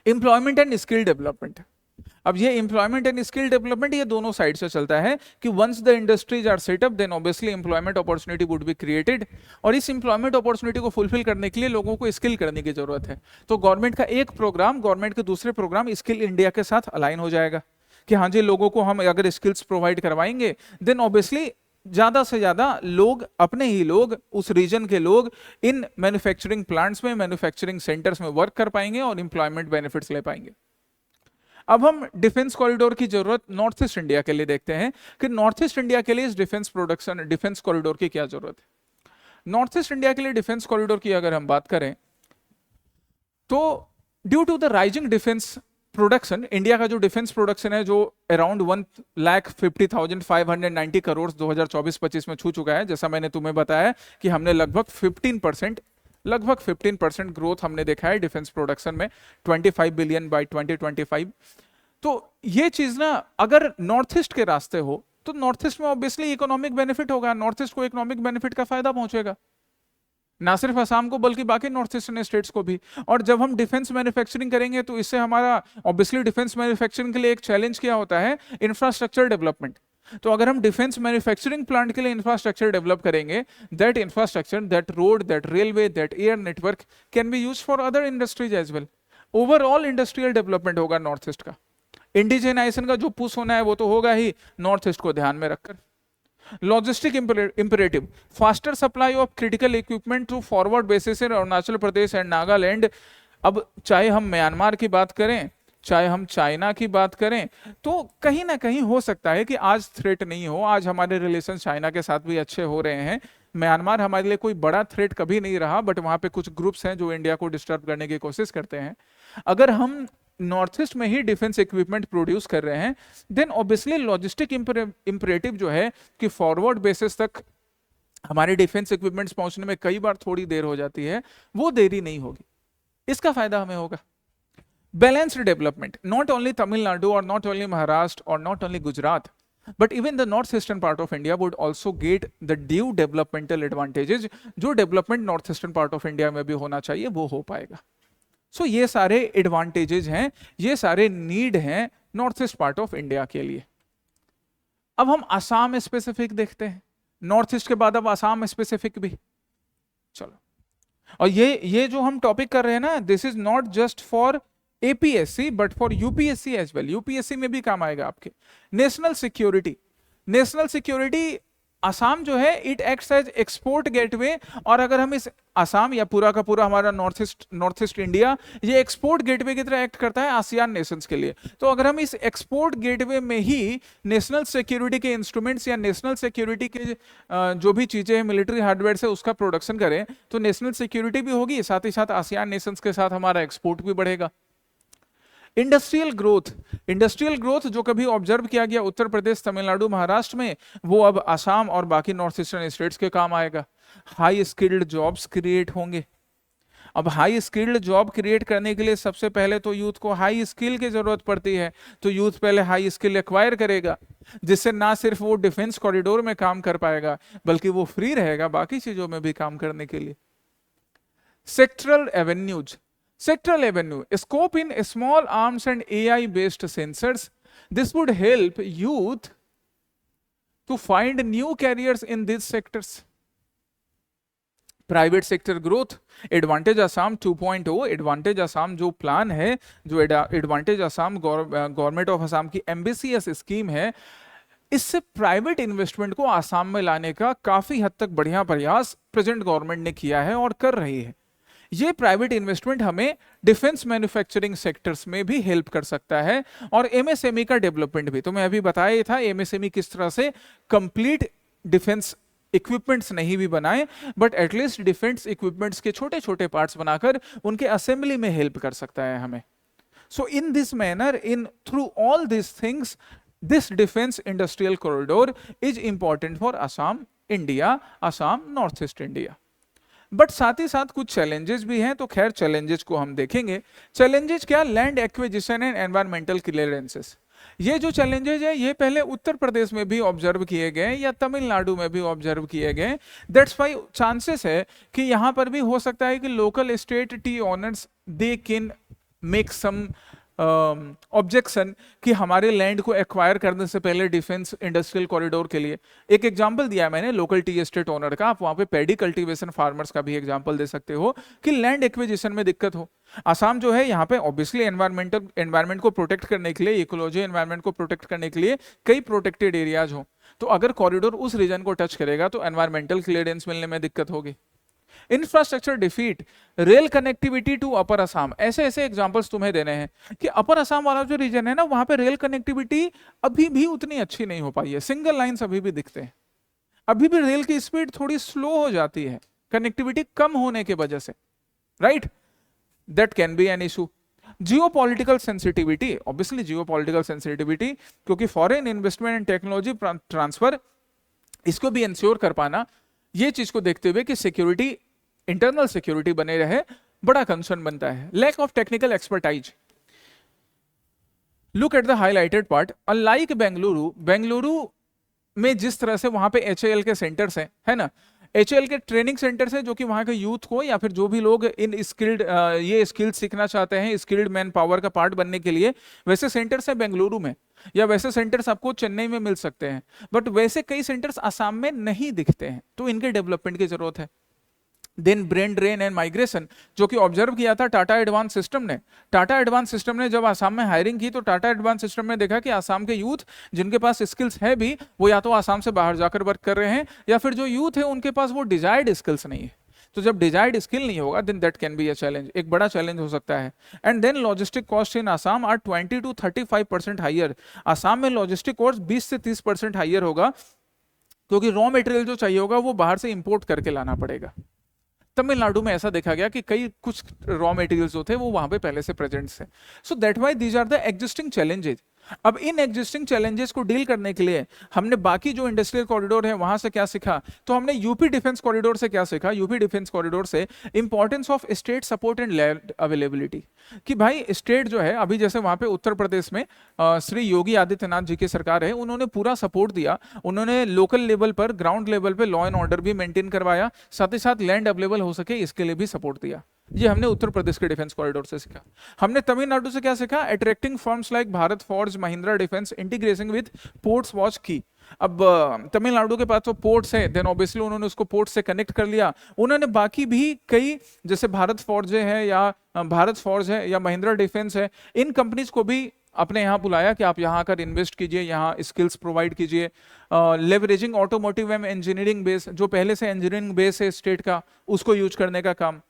Employment and skill development. अब ये एम्प्लॉयमेंट एंड स्किल डेवलपमेंट ये दोनों साइड से चलता है कि once the industries are set up then obviously employment opportunity would be created, और इस एम्प्लॉयमेंट अपॉर्चुनिटी को फुलफिल करने के लिए लोगों को स्किल करने की जरूरत है। तो गवर्नमेंट का एक प्रोग्राम गवर्नमेंट के दूसरे प्रोग्राम स्किल इंडिया के साथ अलाइन हो जाएगा कि हाँ जी, लोगों को हम अगर स्किल्स प्रोवाइड करवाएंगे देन ऑब्वियसली ज्यादा से ज्यादा लोग, अपने ही लोग, उस रीजन के लोग इन मैन्युफैक्चरिंग प्लांट्स में, मैन्युफैक्चरिंग सेंटर्स में वर्क कर पाएंगे और एम्प्लॉयमेंट बेनिफिट्स ले पाएंगे। अब हम डिफेंस कॉरिडोर की जरूरत नॉर्थ ईस्ट इंडिया के लिए देखते हैं कि नॉर्थ ईस्ट इंडिया के लिए इस डिफेंस प्रोडक्शन, डिफेंस कॉरिडोर की क्या जरूरत है। नॉर्थ ईस्ट इंडिया के लिए डिफेंस कॉरिडोर की अगर हम बात करें तो due to the rising defence production, India का जो डिफेंस प्रोडक्शन है जो अराउंड 1,50,590 करोड़ 2024-25 में छू चुका है, जैसा मैंने तुम्हें बताया कि हमने लगभग 15% ग्रोथ हमने देखा है डिफेंस प्रोडक्शन में, 25 बिलियन बाय 2025। तो ये चीज ना अगर नॉर्थ ईस्ट के रास्ते हो तो नॉर्थ ईस्ट में ऑब्वियसली इकोनॉमिक बेनिफिट होगा, नॉर्थ ईस्ट को इकोनॉमिक बेनिफिट का फायदा पहुंचेगा, ना सिर्फ असम को बल्कि बाकी नॉर्थ ईस्टर्न स्टेट्स को भी। और जब हम डिफेंस मैन्युफैक्चरिंग करेंगे तो इससे हमारा ऑब्वियसली डिफेंस मैन्युफैक्चरिंग के लिए एक चैलेंज क्या होता है, इंफ्रास्ट्रक्चर डेवलपमेंट। तो अगर हम डिफेंस मैन्युफैक्चरिंग प्लांट के लिए इंफ्रास्ट्रक्चर डेवलप करेंगे, that infrastructure, that road, that railway, that air network can be used for other industries as well. Overall industrial development होगा नॉर्थ ईस्ट का। इंडिजिनाइजेशन का जो पुश होना है वो तो होगा ही नॉर्थ ईस्ट को ध्यान में रखकर। Logistic imperative, faster supply of critical equipment through forward basis in Arunachal Pradesh and Nagaland. अब चाहे हम म्यांमार की बात करें, चाहे हम चाइना की बात करें, तो कहीं ना कहीं हो सकता है कि आज थ्रेट नहीं हो, आज हमारे रिलेशन चाइना के साथ भी अच्छे हो रहे हैं, म्यांमार हमारे लिए कोई बड़ा थ्रेट कभी नहीं रहा, बट वहां पे कुछ ग्रुप्स हैं जो इंडिया को डिस्टर्ब करने की कोशिश करते हैं। अगर हम नॉर्थ ईस्ट में ही डिफेंस इक्विपमेंट प्रोड्यूस कर रहे हैं देन ऑब्वियसली लॉजिस्टिक इंपरेटिव जो है कि फॉरवर्ड बेसिस तक हमारे डिफेंस इक्विपमेंट्स पहुंचने में कई बार थोड़ी देर हो जाती है, वो देरी नहीं होगी, इसका फायदा हमें होगा। Balanced development, not only Tamil Nadu और नॉट ओनली महाराष्ट्र और not only Gujarat but even the north eastern part of India would also get the due developmental advantages. जो development north eastern part of India में भी होना चाहिए वो हो पाएगा। सो ये सारे एडवांटेजेस हैं, ये सारे नीड हैं north east part of India के लिए। अब हम असम स्पेसिफिक देखते हैं, नॉर्थ ईस्ट के बाद अब असम स्पेसिफिक भी। चलो, और ये जो हम टॉपिक कर रहे हैं ना, this is not just for APSC but for UPSC as well. UPSC में भी काम आएगा आपके। National security, national security Assam जो है it acts as export gateway, और अगर हम इस असम या पूरा का पूरा हमारा नॉर्थ ईस्ट इंडिया ये एक्सपोर्ट गेटवे की तरह एक्ट करता है आसियान नेशंस के लिए। तो अगर हम इस एक्सपोर्ट गेटवे में ही नेशनल सिक्योरिटी के इंस्ट्रूमेंट्स या नेशनल सिक्योरिटी के जो भी चीजें हैं मिलिट्री हार्डवेयर से उसका प्रोडक्शन करें तो नेशनल सिक्योरिटी भी होगी, साथ ही साथ आसियान नेशंस के साथ हमारा एक्सपोर्ट भी बढ़ेगा। इंडस्ट्रियल ग्रोथ, इंडस्ट्रियल ग्रोथ जो कभी ऑब्जर्व किया गया उत्तर प्रदेश, तमिलनाडु, महाराष्ट्र में, वो अब असम और बाकी नॉर्थ ईस्टर्न स्टेट्स के काम आएगा। हाई स्किल्ड जॉब्स क्रिएट होंगे। अब हाई स्किल्ड जॉब क्रिएट करने के लिए सबसे पहले तो यूथ को हाई स्किल की जरूरत पड़ती है, तो यूथ पहले हाई स्किल एक्वायर करेगा, जिससे ना सिर्फ वो डिफेंस कॉरिडोर में काम कर पाएगा बल्कि वो फ्री रहेगा बाकी चीजों में भी काम करने के लिए। Sectoral avenues, sectoral avenue, scope in small arms and AI based sensors. This would help youth to find new careers in these sectors. Private sector growth, advantage Assam 2.0, advantage Assam जो प्लान है, जो advantage Assam government of Assam की ambitious scheme है, इससे private investment को आसाम में लाने का काफी हद तक बढ़िया प्रयास प्रेजेंट गवर्नमेंट ने किया है और कर रही है। ये प्राइवेट इन्वेस्टमेंट हमें डिफेंस मैन्युफैक्चरिंग सेक्टर्स में भी हेल्प कर सकता है और एमएसएमई का डेवलपमेंट भी। तो मैं अभी बताया ही था एमएसएमई किस तरह से कंप्लीट डिफेंस इक्विपमेंट्स नहीं भी बनाए बट एटलीस्ट डिफेंस इक्विपमेंट्स के छोटे छोटे पार्ट्स बनाकर उनके असेंबली में हेल्प कर सकता है हमें। So in this manner, in through all this things, this defence industrial corridor is important for Assam India, Assam north east India. But साथ ही साथ कुछ चैलेंजेस भी हैं, तो खैर चैलेंजेस को हम देखेंगे। चैलेंजेस क्या? Land acquisition and environmental clearances. ये जो चैलेंजेस है ये पहले उत्तर प्रदेश में भी ऑब्जर्व किए गए या तमिलनाडु में भी ऑब्जर्व किए गए। दैट्स वाई चांसेस है कि यहाँ पर भी हो सकता है कि local state tea owners they can make some objection कि हमारे लैंड को एक्वायर करने से पहले डिफेंस इंडस्ट्रियल कॉरिडोर के लिए। एक एग्जांपल दिया है मैंने लोकल टी एस्टेट ओनर का, आप वहां पे पैडी कल्टीवेशन फार्मर्स का भी एग्जांपल दे सकते हो कि लैंड एक्विजिशन में दिक्कत हो। आसाम जो है यहाँ पे ऑब्वियसली एनवायरमेंट को प्रोटेक्ट करने के लिए, इकोलॉजी एनवायरमेंट को प्रोटेक्ट करने के लिए कई प्रोटेक्टेड एरियाज हो, तो अगर कॉरिडोर उस रीजन को टच करेगा तो एनवायरमेंटल क्लियरेंस मिलने में दिक्कत होगी। Infrastructure defeat, rail connectivity to upper Assam, ऐसे ऐसे एग्जांपल्स तुम्हें देने हैं कि अपर असम वाला जो रीजन है ना, वहां पे रेल कनेक्टिविटी अभी भी उतनी अच्छी नहीं हो पाई है, सिंगल लाइंस अभी भी दिखते हैं, अभी भी रेल की स्पीड थोड़ी स्लो हो जाती है कनेक्टिविटी कम होने की वजह से, right? That can be an issue. Geopolitical sensitivity, obviously geopolitical sensitivity, क्योंकि foreign investment and technology transfer, इसको भी इंश्योर कर पाना, ये चीज को देखते हुए कि सिक्योरिटी, इंटरनल सिक्योरिटी बने रहे, बड़ा कंसर्न बनता है। Lack of technical expertise, look at the highlighted part, unlike Bengaluru, Bengaluru में जिस तरह से वहां पे एचएएल के सेंटर्स हैं, है ना, एचएएल के ट्रेनिंग सेंटर्स है जो कि वहां के यूथ को या फिर जो भी लोग इन स्किल्ड ये स्किल्ड सीखना चाहते हैं, स्किल्ड मैन पावर का पार्ट बनने के लिए, वैसे सेंटर्स है बेंगलुरु में, या वैसे सेंटर्स आपको चेन्नई में मिल सकते हैं, बट वैसे कई सेंटर्स आसाम में नहीं दिखते हैं, तो इनके डेवलपमेंट की जरूरत है। Then brain drain and migration, जो कि ऑब्जर्व किया था टाटा एडवांस सिस्टम ने। टाटा एडवांस सिस्टम ने जब आसाम में हायरिंग की तो टाटा एडवांस सिस्टम ने देखा कि आसाम के यूथ जिनके पास स्किल्स है भी, वो या तो आसाम से बाहर जाकर वर्क कर रहे हैं, या फिर जो यूथ है उनके पास वो डिजायर्ड स्किल्स नहीं है। तो जब डिजायर्ड स्किल नहीं होगा, then that can be a challenge, एक बड़ा चैलेंज हो सकता है। And then logistic cost in Assam are 20 to 35% higher, Assam में लॉजिस्टिक कॉस्ट 20 से 30% हाइयर होगा, क्योंकि रॉ मटेरियल जो चाहिए होगा वो बाहर से इंपोर्ट करके लाना पड़ेगा। तमिलनाडु में ऐसा देखा गया कि कई कुछ रॉ मटेरियल्स जो थे वो वहां पे पहले से प्रेजेंट थे। So that why these are the existing challenges. अब इन एग्जिस्टिंग चैलेंजेस को डील करने के लिए हमने बाकी जो इंडस्ट्रियल कॉरिडोर है वहां से क्या सीखा, तो हमने यूपी डिफेंस कॉरिडोर से क्या सीखा, यूपी डिफेंस कॉरिडोर से importance of state support and land availability, कि भाई स्टेट जो है, अभी जैसे वहां पे उत्तर प्रदेश में श्री योगी आदित्यनाथ जी की सरकार है, उन्होंने पूरा सपोर्ट दिया, उन्होंने लोकल लेवल पर, ग्राउंड लेवल पे लॉ एंड ऑर्डर भी मेंटेन करवाया, साथ ही साथ लैंड अवेलेबल हो सके इसके लिए भी सपोर्ट दिया। ये हमने उत्तर प्रदेश के डिफेंस कॉरिडोर से सीखा। हमने तमिलनाडु से क्या सीखा, attracting firms like Bharat forge, Mahindra defence, integration with ports watch की। अब तमिलनाडु के पास तो पोर्ट्स है, देन ऑब्वियसली उन्होंने उसको पोर्ट से कनेक्ट कर लिया, उन्होंने बाकी भी कई, जैसे भारत फोर्ज है या महिंद्रा डिफेंस है, इन कंपनीज को भी अपने यहाँ बुलाया कि आप यहाँ आकर इन्वेस्ट कीजिए, यहाँ स्किल्स प्रोवाइड कीजिए। Leveraging automotive and engineering base, जो पहले से इंजीनियरिंग बेस है स्टेट का, उसको यूज करने का काम।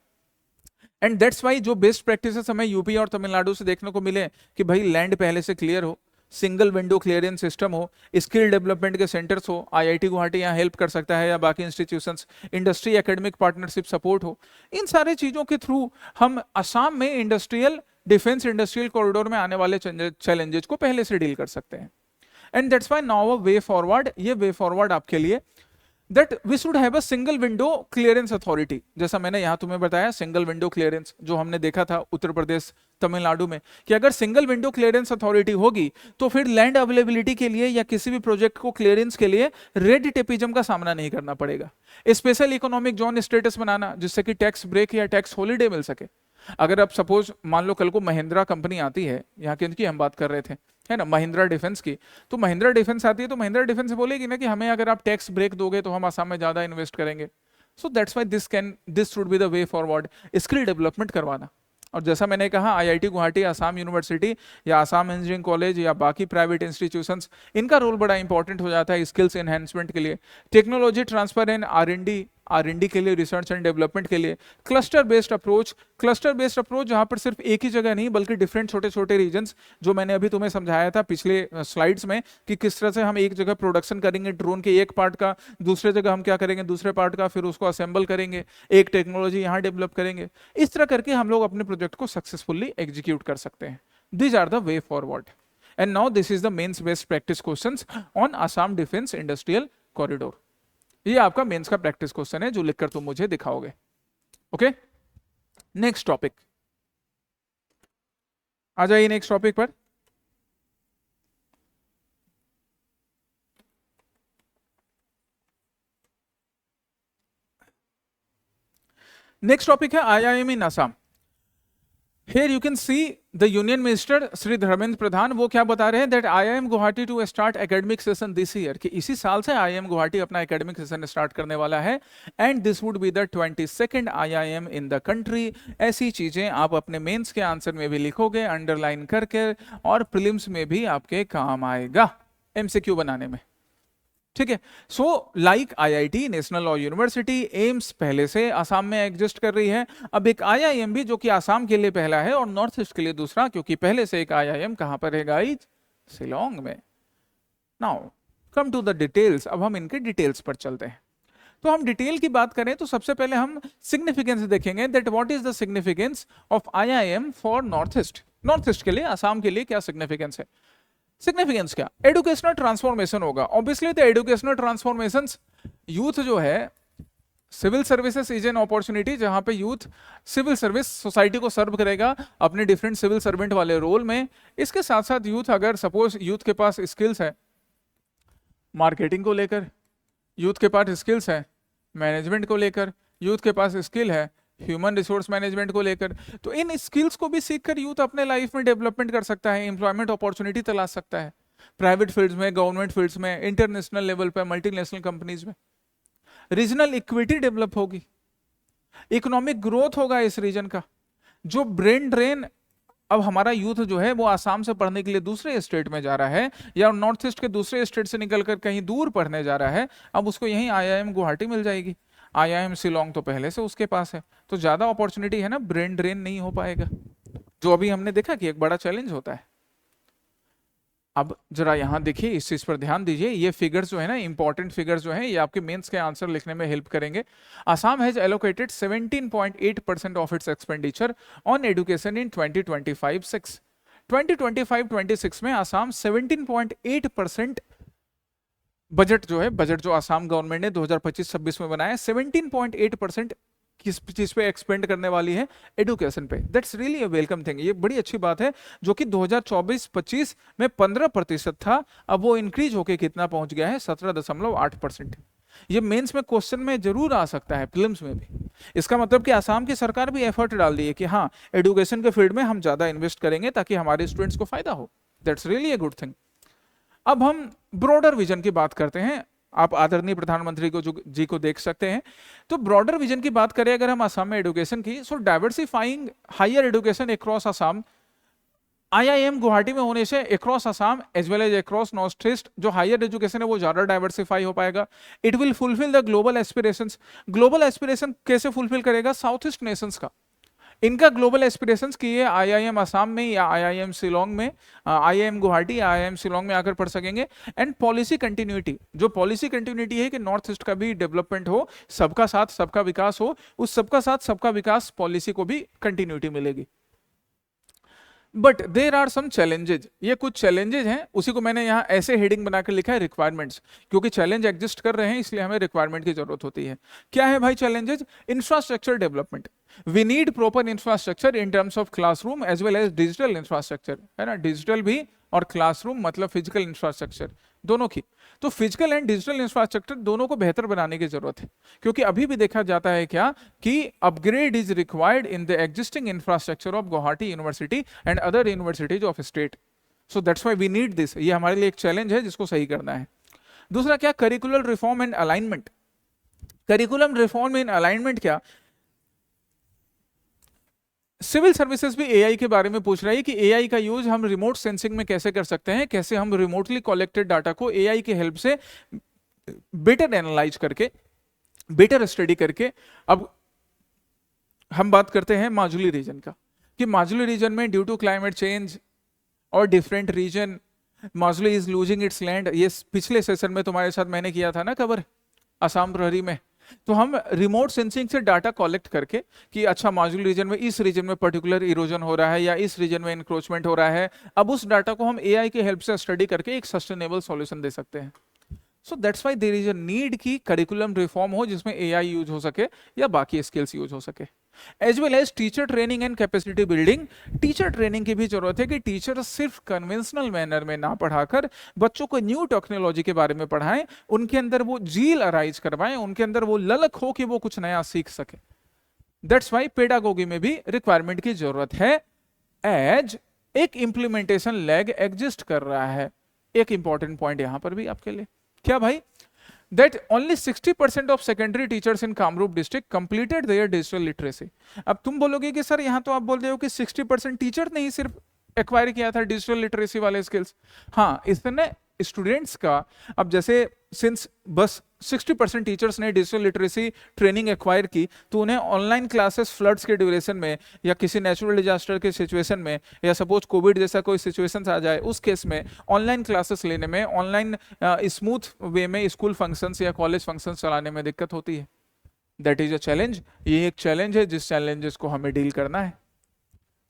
एंड दैट्स वाई जो बेस्ट प्रैक्टिसेस हमें यूपी और तमिलनाडु से देखने को मिले कि भाई लैंड पहले से क्लियर हो, सिंगल विंडो क्लियरेंस सिस्टम हो, स्किल डेवलपमेंट के सेंटर्स हो, आईआईटी गुवाहाटी यहाँ हेल्प कर सकता है या बाकी institutions, industry academic partnership support हो, इन सारे चीजों के थ्रू हम असम में इंडस्ट्रियल डिफेंस इंडस्ट्रियल कॉरिडोर में आने वाले चैलेंजेस को पहले से डील कर सकते हैं। And that's why now a way forward, ये वे फॉरवर्ड आपके लिए, that we should have a single window clearance authority, जैसा मैंने यहां तुम्हें बताया सिंगल विंडो क्लियरेंस जो हमने देखा था उत्तर प्रदेश तमिलनाडु में, कि अगर सिंगल विंडो क्लियरेंस अथॉरिटी होगी तो फिर लैंड अवेलेबिलिटी के लिए या किसी भी प्रोजेक्ट को क्लियरेंस के लिए रेड टेपिज्म का सामना नहीं करना पड़ेगा। स्पेशल इकोनॉमिक जोन स्टेटस बनाना जिससे कि टैक्स ब्रेक या टैक्स हॉलीडे मिल सके। अगर आप सपोज मान लो कल को महिंद्रा कंपनी आती है, यहाँ की हम बात कर रहे थे, है ना, महिंद्रा डिफेंस की, तो महिंद्रा डिफेंस आती है तो महिंद्रा डिफेंस बोलेगी ना कि हमें अगर आप टैक्स ब्रेक दोगे तो हम आसाम में ज्यादा इन्वेस्ट करेंगे। सो that's why this should be the way forward, skill development करवाना। और जैसा मैंने कहा आईआईटी गुवाहाटी, आसाम यूनिवर्सिटी या आसाम इंजीनियरिंग कॉलेज या बाकी प्राइवेट इंस्टीट्यूशंस, इनका रोल बड़ा इंपॉर्टेंट हो जाता है स्किल्स एनहेंसमेंट के लिए, technology transfer and R and D के लिए, रिसर्च एंड डेवलपमेंट के लिए, क्लस्टर बेस्ड अप्रोच जहां पर सिर्फ एक ही जगह नहीं बल्कि डिफरेंट छोटे छोटे रीजन्स, जो मैंने अभी तुम्हें समझाया था पिछले स्लाइड्स में कि किस तरह से हम एक जगह प्रोडक्शन करेंगे ड्रोन के एक पार्ट का, दूसरे जगह हम क्या करेंगे दूसरे पार्ट का, फिर उसको असेंबल करेंगे, एक टेक्नोलॉजी यहाँ डेवलप करेंगे, इस तरह करके हम लोग अपने प्रोजेक्ट को सक्सेसफुली एग्जीक्यूट कर सकते हैं। These are the way forward. And now this is the mains based practice questions on Assam defence industrial corridor. ये आपका मेंस का प्रैक्टिस क्वेश्चन है जो लिखकर तुम मुझे दिखाओगे। ओके, नेक्स्ट टॉपिक आ जाइए, नेक्स्ट टॉपिक पर। नेक्स्ट टॉपिक है IIM in Assam. Here you can see the Union Minister Shri Dharmendra Pradhan, वो क्या बता रहे हैं that IIM Guwahati to start academic session this year, कि इसी साल से IIM गुवाहाटी अपना academic session स्टार्ट करने वाला है, and this would be the 22nd IIM in the country। ऐसी चीजें आप अपने मेंस के आंसर में भी लिखोगे अंडरलाइन करके, और प्रीलिम्स में भी आपके काम आएगा MCQ बनाने में, ठीक है। So like IIT, national law university, AIIMS पहले से आसाम में एग्जिस्ट कर रही है, अब एक IIM भी जो कि आसाम के लिए पहला है और नॉर्थ ईस्ट के लिए दूसरा, क्योंकि पहले से एक IIM कहां पर है गाइस, शिलोंग में। Now come to the details, अब हम इनके डिटेल्स पर चलते हैं। तो हम डिटेल की बात करें तो सबसे पहले हम सिग्निफिकेंस देखेंगे, that what is the significance of IIM for north east. North east के लिए, आसाम के लिए क्या सिग्निफिकेंस है। सिग्निफिकेंस क्या, एजुकेशनल ट्रांसफॉर्मेशन होगा। Obviously the educational transformations, youth जो है, civil services is an opportunity, जहां पे यूथ सिविल सर्विस सोसाइटी को सर्व करेगा अपने डिफरेंट सिविल सर्वेंट वाले रोल में। इसके साथ साथ यूथ, अगर सपोज यूथ के पास स्किल्स है मार्केटिंग को लेकर, यूथ के पास स्किल्स है मैनेजमेंट को लेकर, यूथ के पास स्किल है ह्यूमन रिसोर्स मैनेजमेंट को लेकर, तो इन स्किल्स को भी सीखकर यूथ अपने लाइफ में डेवलपमेंट कर सकता है, एम्प्लॉयमेंट अपॉर्चुनिटी तलाश सकता है, प्राइवेट फील्ड्स में, गवर्नमेंट फील्ड्स में, इंटरनेशनल लेवल पे, मल्टीनेशनल कंपनीज में। रीजनल इक्विटी डेवलप होगी, इकोनॉमिक ग्रोथ होगा इस रीजन का। जो ब्रेन ड्रेन, अब हमारा यूथ जो है वो आसाम से पढ़ने के लिए दूसरे स्टेट में जा रहा है, या नॉर्थ ईस्ट के दूसरे स्टेट से निकलकर कहीं दूर पढ़ने जा रहा है, अब उसको यहीं IIM गुवाहाटी मिल जाएगी। IIM शिलोंग तो पहले से उसके पास है, तो ज्यादा अपॉर्चुनिटी है ना, ब्रेन ड्रेन नहीं हो पाएगा, जो अभी हमने देखा कि एक बड़ा चैलेंज होता है। अब जरा यहां देखिए, इस चीज पर ध्यान दीजिए, ये फिगर्स जो है ना, इंपॉर्टेंट फिगर्स जो है, ये आपके मेंस के आंसर लिखने में हेल्प करेंगे। Assam has allocated 17.8% of its expenditure on education in 2025-26। 2025-26 में आसाम 17.8% बजट जो है, बजट जो आसाम गवर्नमेंट ने 2025-26 में बनाया, 17.8% किस चीज पे एक्सपेंड करने वाली है, एजुकेशन पे। That's really a welcome thing, ये बड़ी अच्छी बात है, जो कि 2024-25 में 15% था, अब वो इंक्रीज होके कितना पहुंच गया है, 17.8%। ये मेंस में क्वेश्चन में जरूर आ सकता है, प्रीलिम्स में भी। इसका मतलब कि आसाम की सरकार भी एफर्ट डाल दी है कि हाँ, एजुकेशन के फील्ड में हम ज्यादा इन्वेस्ट करेंगे ताकि हमारे स्टूडेंट्स को फायदा हो। That's really a good thing. अब हम ब्रॉडर विजन की बात करते हैं, आप आदरणीय प्रधानमंत्री को जी को देख सकते हैं। तो ब्रॉडर विजन की बात करें अगर हम आसाम में एजुकेशन की, so diversifying higher education across Assam, IIM Guwahati में होने से across Assam as well as across north east जो हायर एजुकेशन है वो ज्यादा डाइवर्सिफाई हो पाएगा। It will fulfil the global aspirations. Global aspiration कैसे फुलफिल करेगा, साउथ ईस्ट नेशंस का, इनका ग्लोबल एस्पिरेशंस की ये IIM आसाम में या IIM शिलोंग में, IIM गुवाहाटी या IIM शिलोंग में आकर पढ़ सकेंगे। एंड पॉलिसी कंटिन्यूटी, जो पॉलिसी कंटिन्यूटी है कि नॉर्थ ईस्ट का भी डेवलपमेंट हो, सबका साथ सबका विकास हो, उस सबका साथ सबका विकास पॉलिसी को भी कंटिन्यूटी मिलेगी। But there are some challenges, ये कुछ चैलेंजेज हैं, उसी को मैंने यहाँ ऐसे हेडिंग बनाकर लिखा है रिक्वायरमेंट्स, क्योंकि चैलेंज एग्जिस्ट कर रहे हैं इसलिए हमें रिक्वायरमेंट की जरूरत होती है। क्या है भाई challenges, infrastructure development, we need proper infrastructure in terms of classroom as well as digital infrastructure, है ना, डिजिटल भी और क्लासरूम मतलब फिजिकल इंफ्रास्ट्रक्चर दोनों की। तो फिजिकल एंड डिजिटल इंफ्रास्ट्रक्चर दोनों को बेहतर बनाने की जरूरत है, क्योंकि अभी भी देखा जाता है क्या कि upgrade is required in the existing infrastructure of Guwahati university and other universities of state. So that's why we need this, ये हमारे लिए एक चैलेंज है जिसको सही करना है। दूसरा क्या, curricular reform and alignment. Curriculum reform and alignment क्या, सिविल सर्विसेज भी AI के बारे में पूछ रही है कि AI का यूज हम रिमोट सेंसिंग में कैसे कर सकते हैं, कैसे हम रिमोटली कलेक्टेड डाटा को AI के हेल्प से बेटर एनालाइज करके, बेटर स्टडी करके। अब हम बात करते हैं माजुली रीजन का, कि माजुली रीजन में ड्यू टू क्लाइमेट चेंज और different region, Majuli is losing its land. ये पिछले सेशन में तुम्हारे साथ मैंने किया था ना कवर, असम प्रहरी में। तो हम रिमोट सेंसिंग से डाटा कलेक्ट करके कि अच्छा माजुली रीजन में, इस रीजन में पर्टिकुलर इरोजन हो रहा है या इस रीजन में इंक्रोचमेंट हो रहा है, अब उस डाटा को हम AI की हेल्प से स्टडी करके एक सस्टेनेबल सॉल्यूशन दे सकते हैं। So that's why there is a need की करिकुलम रिफॉर्म हो जिसमें AI यूज हो सके या बाकी स्किल्स यूज हो सके। As well as teacher training and capacity building. Teacher training की भी जरूरत है कि टीचर सिर्फ कन्वेंशनल मैनर में ना पढ़ाकर बच्चों को न्यू टेक्नोलॉजी के बारे में पढ़ाएं, उनके अंदर वो जील अराइज करवाएं, उनके अंदर वो ललक हो कि वो कुछ नया सीख सके। दैट्स व्हाई पेडागोगी में भी रिक्वायरमेंट की जरूरत है एज एक इंप्लीमेंटेशन लैग एग्जिस्ट कर रहा है। एक इंपॉर्टेंट पॉइंट यहां पर भी आपके लिए, क्या भाई, that only 60% of secondary teachers in Kamrup district completed their digital literacy। अब तुम बोलोगे कि सर यहाँ तो आप बोल रहे हो कि 60% टीचर ने ही सिर्फ एक्वायर किया था डिजिटल लिटरेसी वाले स्किल्स। हाँ, इसने स्टूडेंट्स का, अब जैसे सिंस बस 60% टीचर्स ने डिजिटल लिटरेसी ट्रेनिंग एक्वायर की, तो उन्हें ऑनलाइन क्लासेस फ्लड्स के ड्यूरेशन में या किसी नेचुरल डिजास्टर के सिचुएशन में या सपोज कोविड जैसा कोई सिचुएशन आ जाए उस केस में ऑनलाइन क्लासेस लेने में, ऑनलाइन स्मूथ वे में स्कूल फंक्शंस या कॉलेज फंक्शंस चलाने में दिक्कत होती है। That is a challenge. ये एक चैलेंज है जिस चैलेंजेस को हमें डील करना है।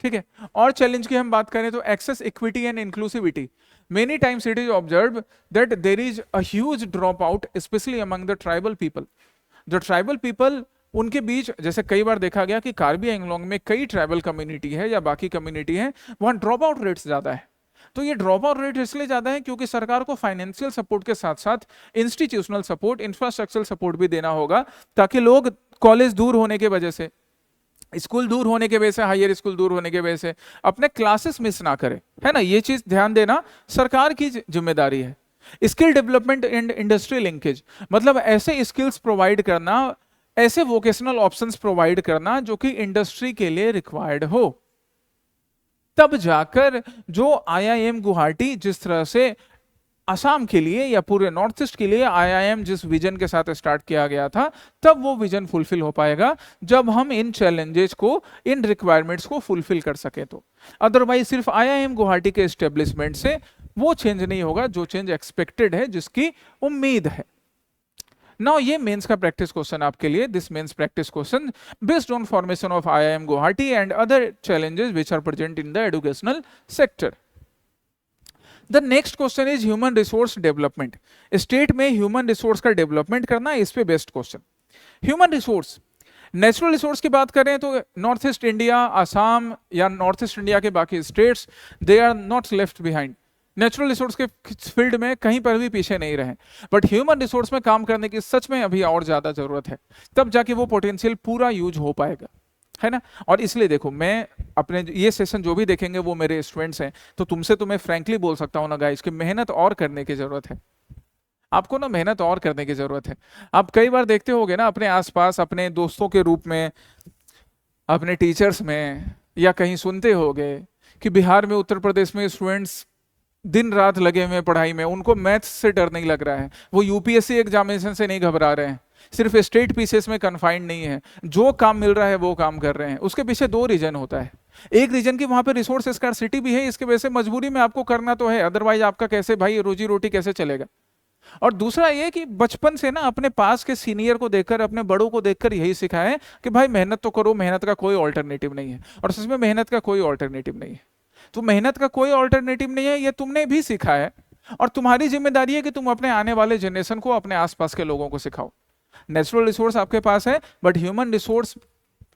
ठीक है, और चैलेंज की हम बात करें तो access, equity and inclusivity. Many times it is observed that there is a huge dropout, especially among the tribal people. The tribal people, उनके बीच जैसे कई बार देखा गया कि कार्बी एंगलोंग में कई ट्राइबल कम्युनिटी है या बाकी कम्युनिटी है, वहाँ ड्रॉप आउट रेट्स ज़्यादा है। तो ये ड्रॉप आउट रेट इसलिए ज़्यादा है क्योंकि सरकार को फाइनेंशियल सपोर्ट के साथ साथ इंस्टीट्यूशनल सपोर्ट, इंफ्रास्ट्रक्चरल सपोर्ट भी देना होगा, ताकि लोग कॉलेज दूर होने के वजह से, स्कूल दूर होने के वजह से, हायर स्कूल दूर होने के वजह से अपने क्लासेस मिस ना करे, है ना। ये चीज ध्यान देना सरकार की जिम्मेदारी है। Skill development and industry linkage, मतलब ऐसे स्किल्स प्रोवाइड करना, ऐसे वोकेशनल ऑप्शंस प्रोवाइड करना जो कि इंडस्ट्री के लिए रिक्वायर्ड हो। तब जाकर जो IIM गुवाहाटी जिस तरह से असम के लिए या पूरे नॉर्थ ईस्ट के लिए IIM जिस विजन के साथ स्टार्ट किया गया था, तब वो विजन फुलफिल हो पाएगा जब हम इन चैलेंजेस को, इन रिक्वायरमेंट्स को फुलफिल कर सके। तो अदरवाइज सिर्फ IIM गुवाहाटी के एस्टेब्लिशमेंट से वो चेंज नहीं होगा जो चेंज एक्सपेक्टेड है, जिसकी उम्मीद है। नाउ ये मेंस का प्रैक्टिस क्वेश्चन आपके लिए, this mains practice question based on formation of IIM Guwahati and other challenges which are present in the educational sector. The next question is human resource development. State में human resource का development करना, इस पे best question. Human resource, natural resource की बात करें तो north east India, Assam या नॉर्थ ईस्ट इंडिया के बाकी states, they are not left behind. Natural resource के फील्ड में कहीं पर भी पीछे नहीं रहे, बट ह्यूमन रिसोर्स में काम करने की सच में अभी और ज्यादा जरूरत है, तब जाके वो पोटेंशियल पूरा यूज हो पाएगा, है ना। और इसलिए देखो, मैं अपने ये सेशन जो भी देखेंगे वो मेरे स्टूडेंट्स हैं, तो तुमसे तो मैं फ्रैंकली बोल सकता हूँ ना गाइस कि मेहनत और करने की जरूरत है, आपको ना मेहनत और करने की जरूरत है। आप कई बार देखते होगे ना अपने आसपास, अपने दोस्तों के रूप में, अपने टीचर्स में, या कहीं सुनते होगे कि बिहार में, उत्तर प्रदेश में स्टूडेंट्स दिन रात लगे हुए पढ़ाई में, उनको मैथ्स से डर नहीं लग रहा है, वो यूपीएससी एग्जामिनेशन से नहीं घबरा रहे हैं, सिर्फ स्टेट पीसेस में कन्फाइंड नहीं है, जो काम मिल रहा है वो काम कर रहे हैं। उसके पीछे दो रीजन होता है। एक रीजन की वहां पे रिसोर्स स्कार्सिटी भी है, इसके वजह से मजबूरी में आपको करना तो है, अदरवाइज आपका कैसे भाई रोजी रोटी कैसे चलेगा। और दूसरा ये कि बचपन से ना अपने पास के सीनियर को देखकर, अपने बड़ों को देखकर यही सिखाया है कि भाई मेहनत तो करो, मेहनत का कोई ऑल्टरनेटिव नहीं है। और सच में मेहनत का कोई ऑल्टरनेटिव नहीं है। तो मेहनत का कोई ऑल्टरनेटिव नहीं है, ये तुमने भी सीखा है, और तुम्हारी जिम्मेदारी है कि तुम अपने आने वाले जनरेशन को, अपने आसपास के लोगों को सिखाओ। नेचुरल रिसोर्स आपके पास है, बट ह्यूमन रिसोर्स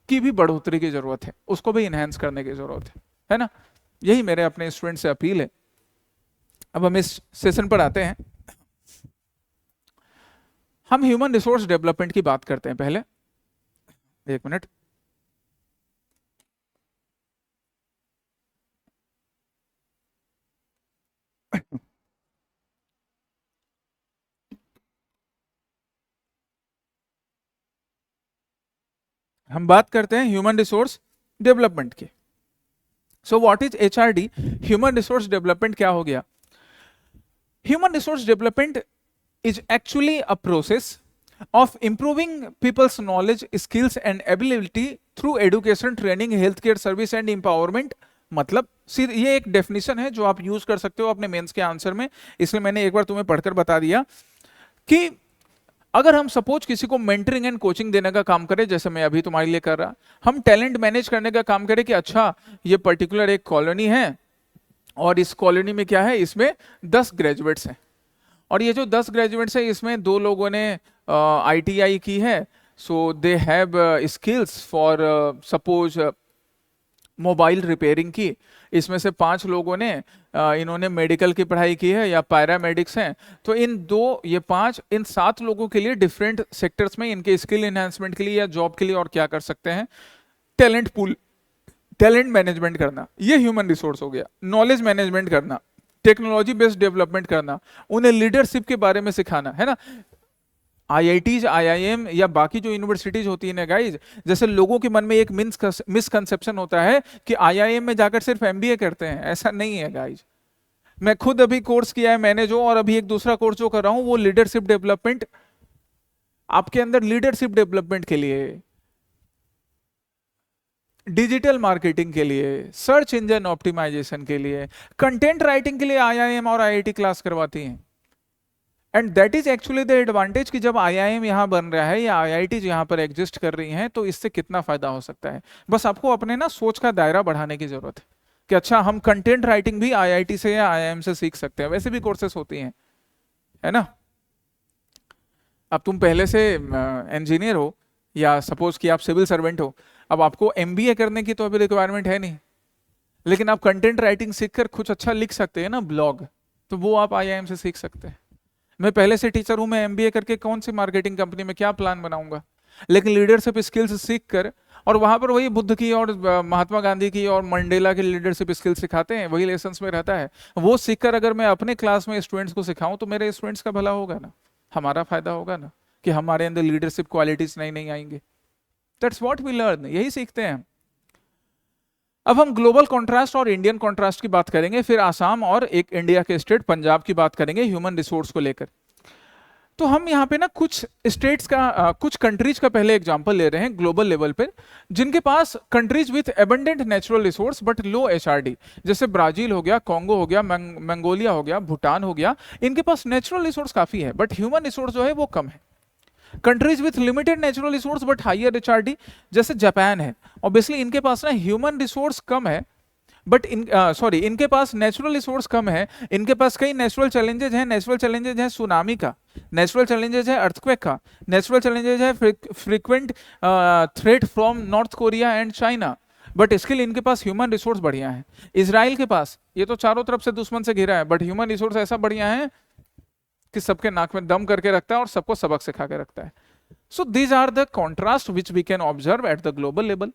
की भी बढ़ोतरी की जरूरत है, उसको भी इनहेंस करने की जरूरत है ना। यही मेरे अपने स्टूडेंट से अपील है। अब हम इस सेशन पर आते हैं। हम ह्यूमन रिसोर्स डेवलपमेंट की बात करते हैं। पहले एक मिनट, हम बात करते हैं ह्यूमन रिसोर्स डेवलपमेंट की। So what is HRD? Human resource development क्या हो गया? Human resource development is actually a process of improving people's knowledge, skills and ability through education, training, healthcare service and empowerment। मतलब ये एक definition है जो आप यूज कर सकते हो अपने मेंस के आंसर में, इसलिए मैंने एक बार तुम्हें पढ़कर बता दिया कि अगर हम सपोज किसी को मेंटरिंग एंड कोचिंग देने का काम करें, जैसे मैं अभी तुम्हारे लिए कर रहा, हम टैलेंट मैनेज करने का काम करें कि अच्छा ये पर्टिकुलर एक कॉलोनी है और इस कॉलोनी में क्या है, इसमें 10 ग्रेजुएट्स हैं, और ये जो 10 ग्रेजुएट्स है इसमें 2 लोगों ने ITI की है, so they have skills for suppose mobile repairing की, इसमें से 5 लोगों ने इन्होंने मेडिकल की पढ़ाई की है या पैरामेडिक्स हैं। तो ये 5, इन 7 लोगों के लिए डिफरेंट सेक्टर्स में इनके स्किल एनहांसमेंट के लिए या जॉब के लिए और क्या कर सकते हैं, टैलेंट मैनेजमेंट करना, ये ह्यूमन रिसोर्स हो गया। नॉलेज मैनेजमेंट करना, टेक्नोलॉजी बेस्ड डेवलपमेंट करना, उन्हें लीडरशिप के बारे में सिखाना, है ना। आईआईटीज, आईआईएम या बाकी जो यूनिवर्सिटीज होती है ना गाइज, जैसे लोगों के मन में एक मिसकंसेप्शन होता है कि आईआईएम में जाकर सिर्फ एमबीए करते हैं, ऐसा नहीं है गाइज। मैं खुद अभी कोर्स किया है मैंने जो, और अभी एक दूसरा कोर्स जो कर रहा हूं वो लीडरशिप डेवलपमेंट, आपके अंदर लीडरशिप डेवलपमेंट के लिए, डिजिटल मार्केटिंग के लिए, सर्च इंजन ऑप्टिमाइजेशन के लिए, कंटेंट राइटिंग के लिए आईआईएम और आईआईटी क्लास करवाती हैं। And that is actually the advantage कि जब आईआईएम यहां बन रहा है या आईआईटी यहां पर एग्जिस्ट कर रही हैं, तो इससे कितना फायदा हो सकता है। बस आपको अपने ना सोच का दायरा बढ़ाने की जरूरत है कि अच्छा हम कंटेंट राइटिंग भी आईआईटी से या आईआईएम से सीख सकते हैं, वैसे भी कोर्सेस होती हैं, है ना। अब तुम पहले से इंजीनियर हो या सपोज कि आप सिविल सर्वेंट हो, अब आपको एमबीए करने की तो अभी रिक्वायरमेंट है नहीं, लेकिन आप कंटेंट राइटिंग सीखकर कुछ अच्छा लिख सकते हैं ना, ब्लॉग, तो वो आप आईआईएम से सीख सकते हैं। मैं पहले से टीचर हूं, मैं एमबीए करके कौन सी मार्केटिंग कंपनी में क्या प्लान बनाऊंगा, लेकिन लीडरशिप स्किल्स सीख कर, और वहां पर वही बुद्ध की और महात्मा गांधी की और मंडेला की लीडरशिप स्किल्स सिखाते हैं, वही लेसन्स में रहता है। वो सीखकर अगर मैं अपने क्लास में स्टूडेंट्स को सिखाऊं तो मेरे स्टूडेंट्स का भला होगा ना, हमारा फायदा होगा ना, कि हमारे अंदर लीडरशिप क्वालिटीज नई नई आएंगे। दैट्स व्हाट वी लर्न, यही सीखते हैं। अब हम ग्लोबल कॉन्ट्रास्ट और इंडियन कॉन्ट्रास्ट की बात करेंगे, फिर आसाम और एक इंडिया के स्टेट पंजाब की बात करेंगे ह्यूमन रिसोर्स को लेकर। तो हम यहाँ पे ना कुछ स्टेट्स का कुछ कंट्रीज का पहले एग्जांपल ले रहे हैं ग्लोबल लेवल पे, जिनके पास countries with abundant natural resource but low HRD, जैसे ब्राजील हो गया, कॉन्गो हो गया, मंगोलिया हो गया, भूटान हो गया, इनके पास नेचुरल रिसोर्स काफी है बट ह्यूमन रिसोर्स जो है वो कम है। Countries with limited natural resource but higher HRD, जैसे जापान है, ऑब्वियसली इनके पास ना ह्यूमन रिसोर्स कम है बट इनके पास नेचुरल रिसोर्स कम है, इनके पास कई नेचुरल चैलेंजेस हैं। नेचुरल चैलेंजेस है सुनामी का, नेचुरल चैलेंजेस है अर्थक्वेक का, नेचुरल चैलेंजेस है frequent threat from north Korea and China, but skill इनके पास ह्यूमन रिसोर्स बढ़िया है। इसराइल के पास ये तो चारों तरफ से दुश्मन से घिरा है, बट ह्यूमन रिसोर्स ऐसा बढ़िया है कि सबके नाक में दम करके रखता है और सबको सबक सिखा के रखता है। So these are the contrast which we can observe at the global level.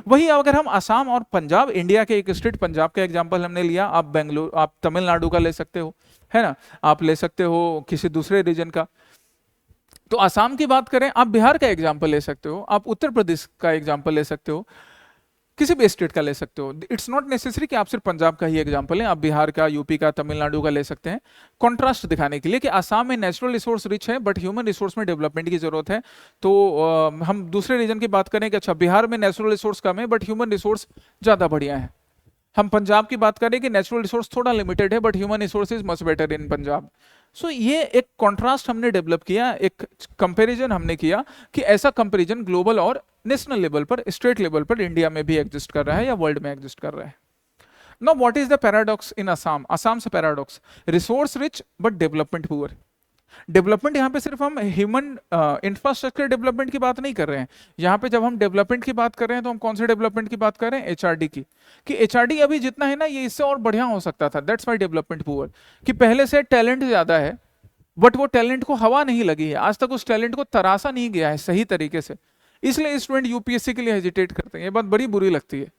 वही अगर हम असम और पंजाब, इंडिया के एक स्टेट पंजाब का एग्जांपल हमने लिया, आप बेंगलुरु, आप तमिलनाडु का ले सकते हो, है ना, आप ले सकते हो किसी दूसरे रीजन का। तो असम की बात करें, आप बिहार का एग्जांपल ले सकते हो, आप उत्तर प्रदेश का एग्जांपल ले सकते हो, किसी भी स्टेट का ले सकते हो। इट्स नॉट नेसेसरी कि आप सिर्फ पंजाब का ही एग्जांपल लें, आप बिहार का, यूपी का, तमिलनाडु का ले सकते हैं, कॉन्ट्रास्ट दिखाने के लिए कि असम में नेचुरल रिसोर्स रिच है बट ह्यूमन रिसोर्स में डेवलपमेंट की जरूरत है। तो हम दूसरे रीजन की बात करें कि अच्छा बिहार में नेचुरल रिसोर्स कम है बट ह्यूमन रिसोर्स ज्यादा बढ़िया है। हम पंजाब की बात करें कि नेचुरल रिसोर्स थोड़ा लिमिटेड है but human resource is much better in Punjab. So ये एक कॉन्ट्रास्ट हमने डेवलप किया, एक कंपैरिजन हमने किया कि ऐसा कंपैरिजन ग्लोबल और नेशनल लेवल पर, स्टेट लेवल पर इंडिया में भी एग्जिस्ट कर रहा है या वर्ल्ड में एग्जिस्ट कर रहा है। Now what is the paradox in Assam? Assam से paradox, resource rich but development poor. Development यहाँ पे सिर्फ हम ह्यूमन इंफ्रास्ट्रक्चर डेवलपमेंट की बात नहीं कर रहे हैं, यहाँ पे जब हम डेवलपमेंट की बात कर रहे हैं तो हम कौन से डेवलपमेंट की बात कर रहे हैं? एचआरडी की, कि एचआरडी अभी जितना है ना ये इससे और बढ़िया हो सकता था। दैट्स वाई डेवलपमेंट पुअर, कि पहले से टैलेंट ज्यादा है बट वो टैलेंट को हवा नहीं लगी है, आज तक उस टैलेंट को तराशा नहीं गया है सही तरीके से, इसलिए स्टूडेंट यूपीएससी के लिए हेजिटेट करते हैं। ये बात बड़ी बुरी लगती है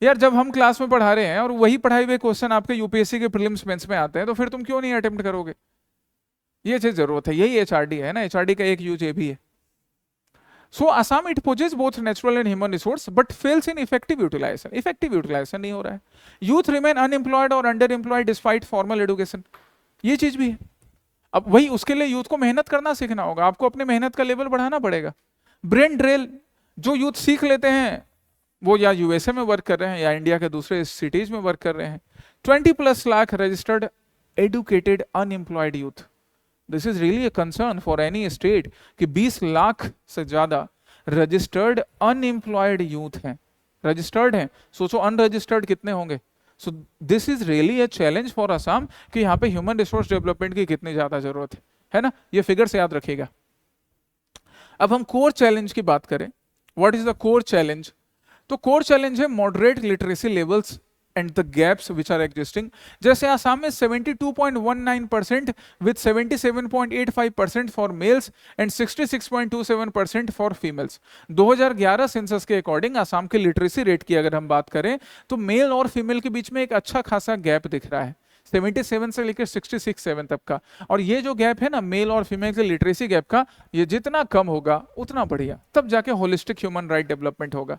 यार, जब हम क्लास में पढ़ा रहे हैं और वही पढ़ाए हुए क्वेश्चन आपके यूपीएससी के प्रीलिम्स मेंस में आते हैं, तो फिर तुम क्यों नहीं अटेम्प्ट करोगे? ये चीज जरूरत है, यही एचआरडी है ना, एचआरडी का एक यूज ये भी है। So Assam it possesses both natural and human resource but fails in effective utilization. Effective utilization नहीं हो रहा है, यूथ रिमेन अनएम्प्लॉयड और under employed despite formal education, ये चीज भी है। अब वही उसके लिए यूथ को मेहनत करना सीखना होगा, आपको अपने मेहनत का लेवल बढ़ाना पड़ेगा। ब्रेन ड्रेल जो यूथ सीख लेते हैं वो या यूएसए में वर्क कर रहे हैं या इंडिया के दूसरे सिटीज में वर्क कर रहे हैं। 20+ lakh registered educated unemployed youth, this is really a concern for any state कि 20 लाख से ज्यादा रजिस्टर्ड अनएम्प्लॉयड यूथ हैं, रजिस्टर्ड हैं, सोचो अनरजिस्टर्ड कितने होंगे। So this is really a challenge for Assam कि यहाँ पे ह्यूमन रिसोर्स डेवलपमेंट की कितनी ज्यादा जरूरत है ना, ये फिगर से याद रखिएगा। अब हम कोर चैलेंज की बात करें, what is the core challenge? तो कोर चैलेंज है moderate literacy levels and the gaps which are existing. जैसे आसाम में 72.19% with 77.85% for males and 66.27% for females. 2011 census के अकॉर्डिंग आसाम के लिटरेसी रेट की अगर हम बात करें तो मेल और फीमेल के बीच में एक अच्छा खासा गैप दिख रहा है, 77 से लेकर 66-7 तक का। और ये जो गैप है ना मेल और फीमेल के लिटरेसी गैप का, ये जितना कम होगा उतना बढ़िया, तब जाके होलिस्टिक ह्यूमन राइट डेवलपमेंट होगा।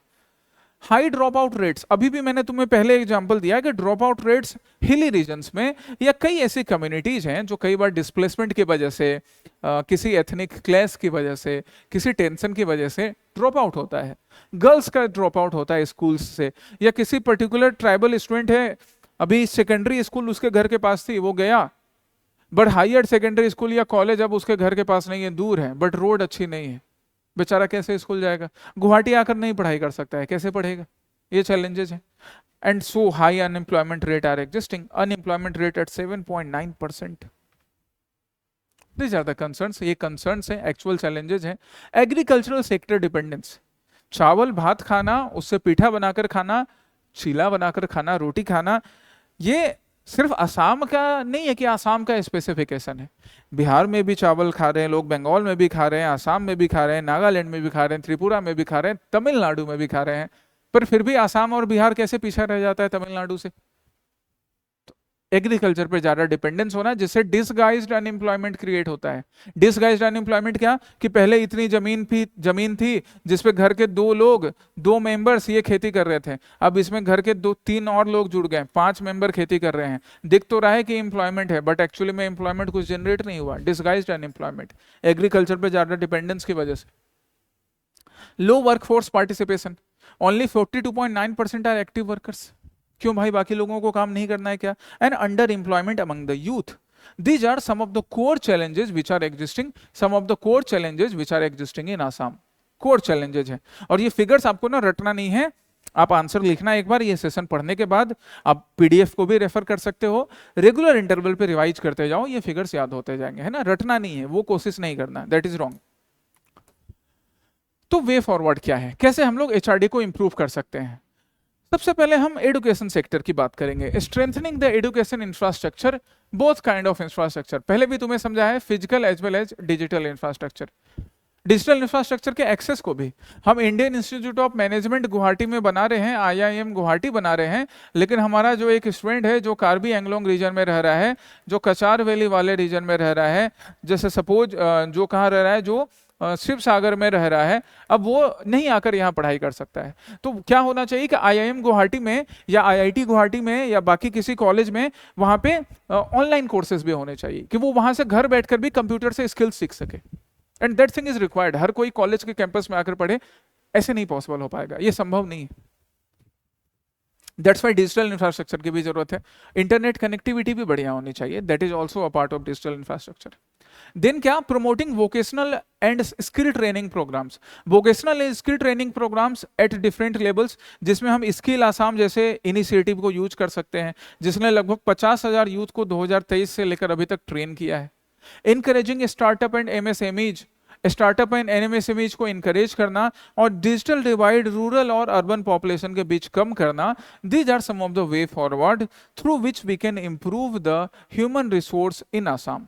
हाई ड्रॉप आउट रेट्स, अभी भी मैंने तुम्हें पहले एग्जांपल दिया कि dropout rates hilly regions में या कई ऐसी कम्युनिटीज हैं जो कई बार डिस्प्लेसमेंट की वजह से, किसी एथनिक क्लैश की वजह से, किसी टेंशन की वजह से ड्रॉप आउट होता है। गर्ल्स का ड्रॉप आउट होता है स्कूल्स से, या किसी पर्टिकुलर ट्राइबल स्टूडेंट है, अभी सेकेंडरी स्कूल उसके घर के पास थी, वो गया, बट हायर सेकेंडरी स्कूल या कॉलेज अब उसके घर के पास नहीं है, दूर है, बट रोड अच्छी नहीं है, बेचारा कैसे स्कूल जाएगा? गुवाहाटी आकर नहीं पढ़ाई कर सकता है, कैसे पढ़ेगा? ये चैलेंजेस हैं। And so high unemployment rate are existing, unemployment rate at 7.9%। These are the concerns, ये कंसर्न्स हैं, एक्चुअल चैलेंजेस हैं। एग्रीकल्चरल सेक्टर डिपेंडेंस, चावल भात खाना, उससे पीठा बनाकर खाना, चीला बनाकर खाना, रोटी खाना, ये सिर्फ असम का नहीं है कि असम का स्पेसिफिकेशन है। बिहार में भी चावल खा रहे हैं लोग, बंगाल में भी खा रहे हैं, असम में भी खा रहे हैं, नागालैंड में भी खा रहे हैं, त्रिपुरा में भी खा रहे हैं, तमिलनाडु में भी खा रहे हैं, पर फिर भी असम और बिहार कैसे पीछे रह जाता है तमिलनाडु से? एग्रीकल्चर पे ज्यादा डिपेंडेंस होना, जिससे डिसगाइज्ड अनएम्प्लॉयमेंट क्रिएट होता है। डिसगाइज्ड अनएम्प्लॉयमेंट क्या कि पहले इतनी जमीन थी जिसपे घर के दो मेंबर्स ये खेती कर रहे थे, अब इसमें घर के 2-3 और लोग जुड़ गए, 5 मेंबर खेती कर रहे हैं। दिख तो रहा है कि एम्प्लॉयमेंट है, बट एक्चुअली में एम्प्लॉयमेंट कुछ जनरेट नहीं हुआ, डिसगाइज्ड अनएम्प्लॉयमेंट, एग्रीकल्चर पे ज्यादा डिपेंडेंस की वजह से। Low workforce participation, only 42.9% are active workers. क्यों भाई, बाकी लोगों को काम नहीं करना है क्या? And under employment among the youth. These are some of the core challenges which are existing, some of the core challenges which are existing in Assam. Core challenges है, और ये फिगर्स आपको ना रटना नहीं है, आप आंसर लिखना एक बार, ये सेशन पढ़ने के बाद आप पीडीएफ को भी रेफर कर सकते हो, रेगुलर इंटरवल पे रिवाइज करते जाओ, ये फिगर्स याद होते जाएंगे, है ना? रटना नहीं है, वो कोशिश नहीं करना, दैट इज रॉन्ग। तो वे फॉरवर्ड क्या है, कैसे हम लोग एचआरडी को इंप्रूव कर सकते हैं? सबसे पहले हम एजुकेशन सेक्टर की बात करेंगे। Strengthening the education infrastructure, both kind of infrastructure, पहले भी तुम्हें समझा है, physical as well as digital infrastructure. Digital infrastructure के एक्सेस को भी हम Indian Institute of Management Guwahati में बना रहे हैं, IIM गुवाहाटी बना रहे हैं, लेकिन हमारा जो एक स्टूडेंट है जो कार्बी एंगलोंग रीजन में रह रहा है, जो कचार वैली वाले रीजन में रह रहा है, जैसे सपोज जो कहाँ रह रहा है, जो शिव सागर में रह रहा है, अब वो नहीं आकर यहाँ पढ़ाई कर सकता है। तो क्या होना चाहिए कि IIM गुवाहाटी में या IIT गुवाहाटी में या बाकी किसी कॉलेज में वहाँ पे ऑनलाइन कोर्सेज भी होने चाहिए कि वो वहाँ से घर बैठकर भी कंप्यूटर से स्किल्स सीख सके। And that thing is required. हर कोई कॉलेज के कैंपस में आकर पढ़े, ऐसे नहीं पॉसिबल हो पाएगा, ये संभव नहीं है। दैट्स वाई डिजिटल इंफ्रास्ट्रक्चर की भी जरूरत है। इंटरनेट कनेक्टिविटी भी बढ़िया होनी चाहिए, that is also a part of digital infrastructure. Then क्या, promoting vocational and skill training programs, vocational and skill training programs at different levels, जिसमें हम स्किल आसाम जैसे इनिशिएटिव को यूज कर सकते हैं, जिसने लगभग 50,000 यूथ को 2023 से लेकर अभी तक ट्रेन किया है। Encouraging startup and MSMEs, startup and MSMEs को इनकरेज करना और डिजिटल डिवाइड रूरल और अर्बन पॉपुलेशन के बीच कम करना, these are some of the way forward through which we can improve the human resource in Assam.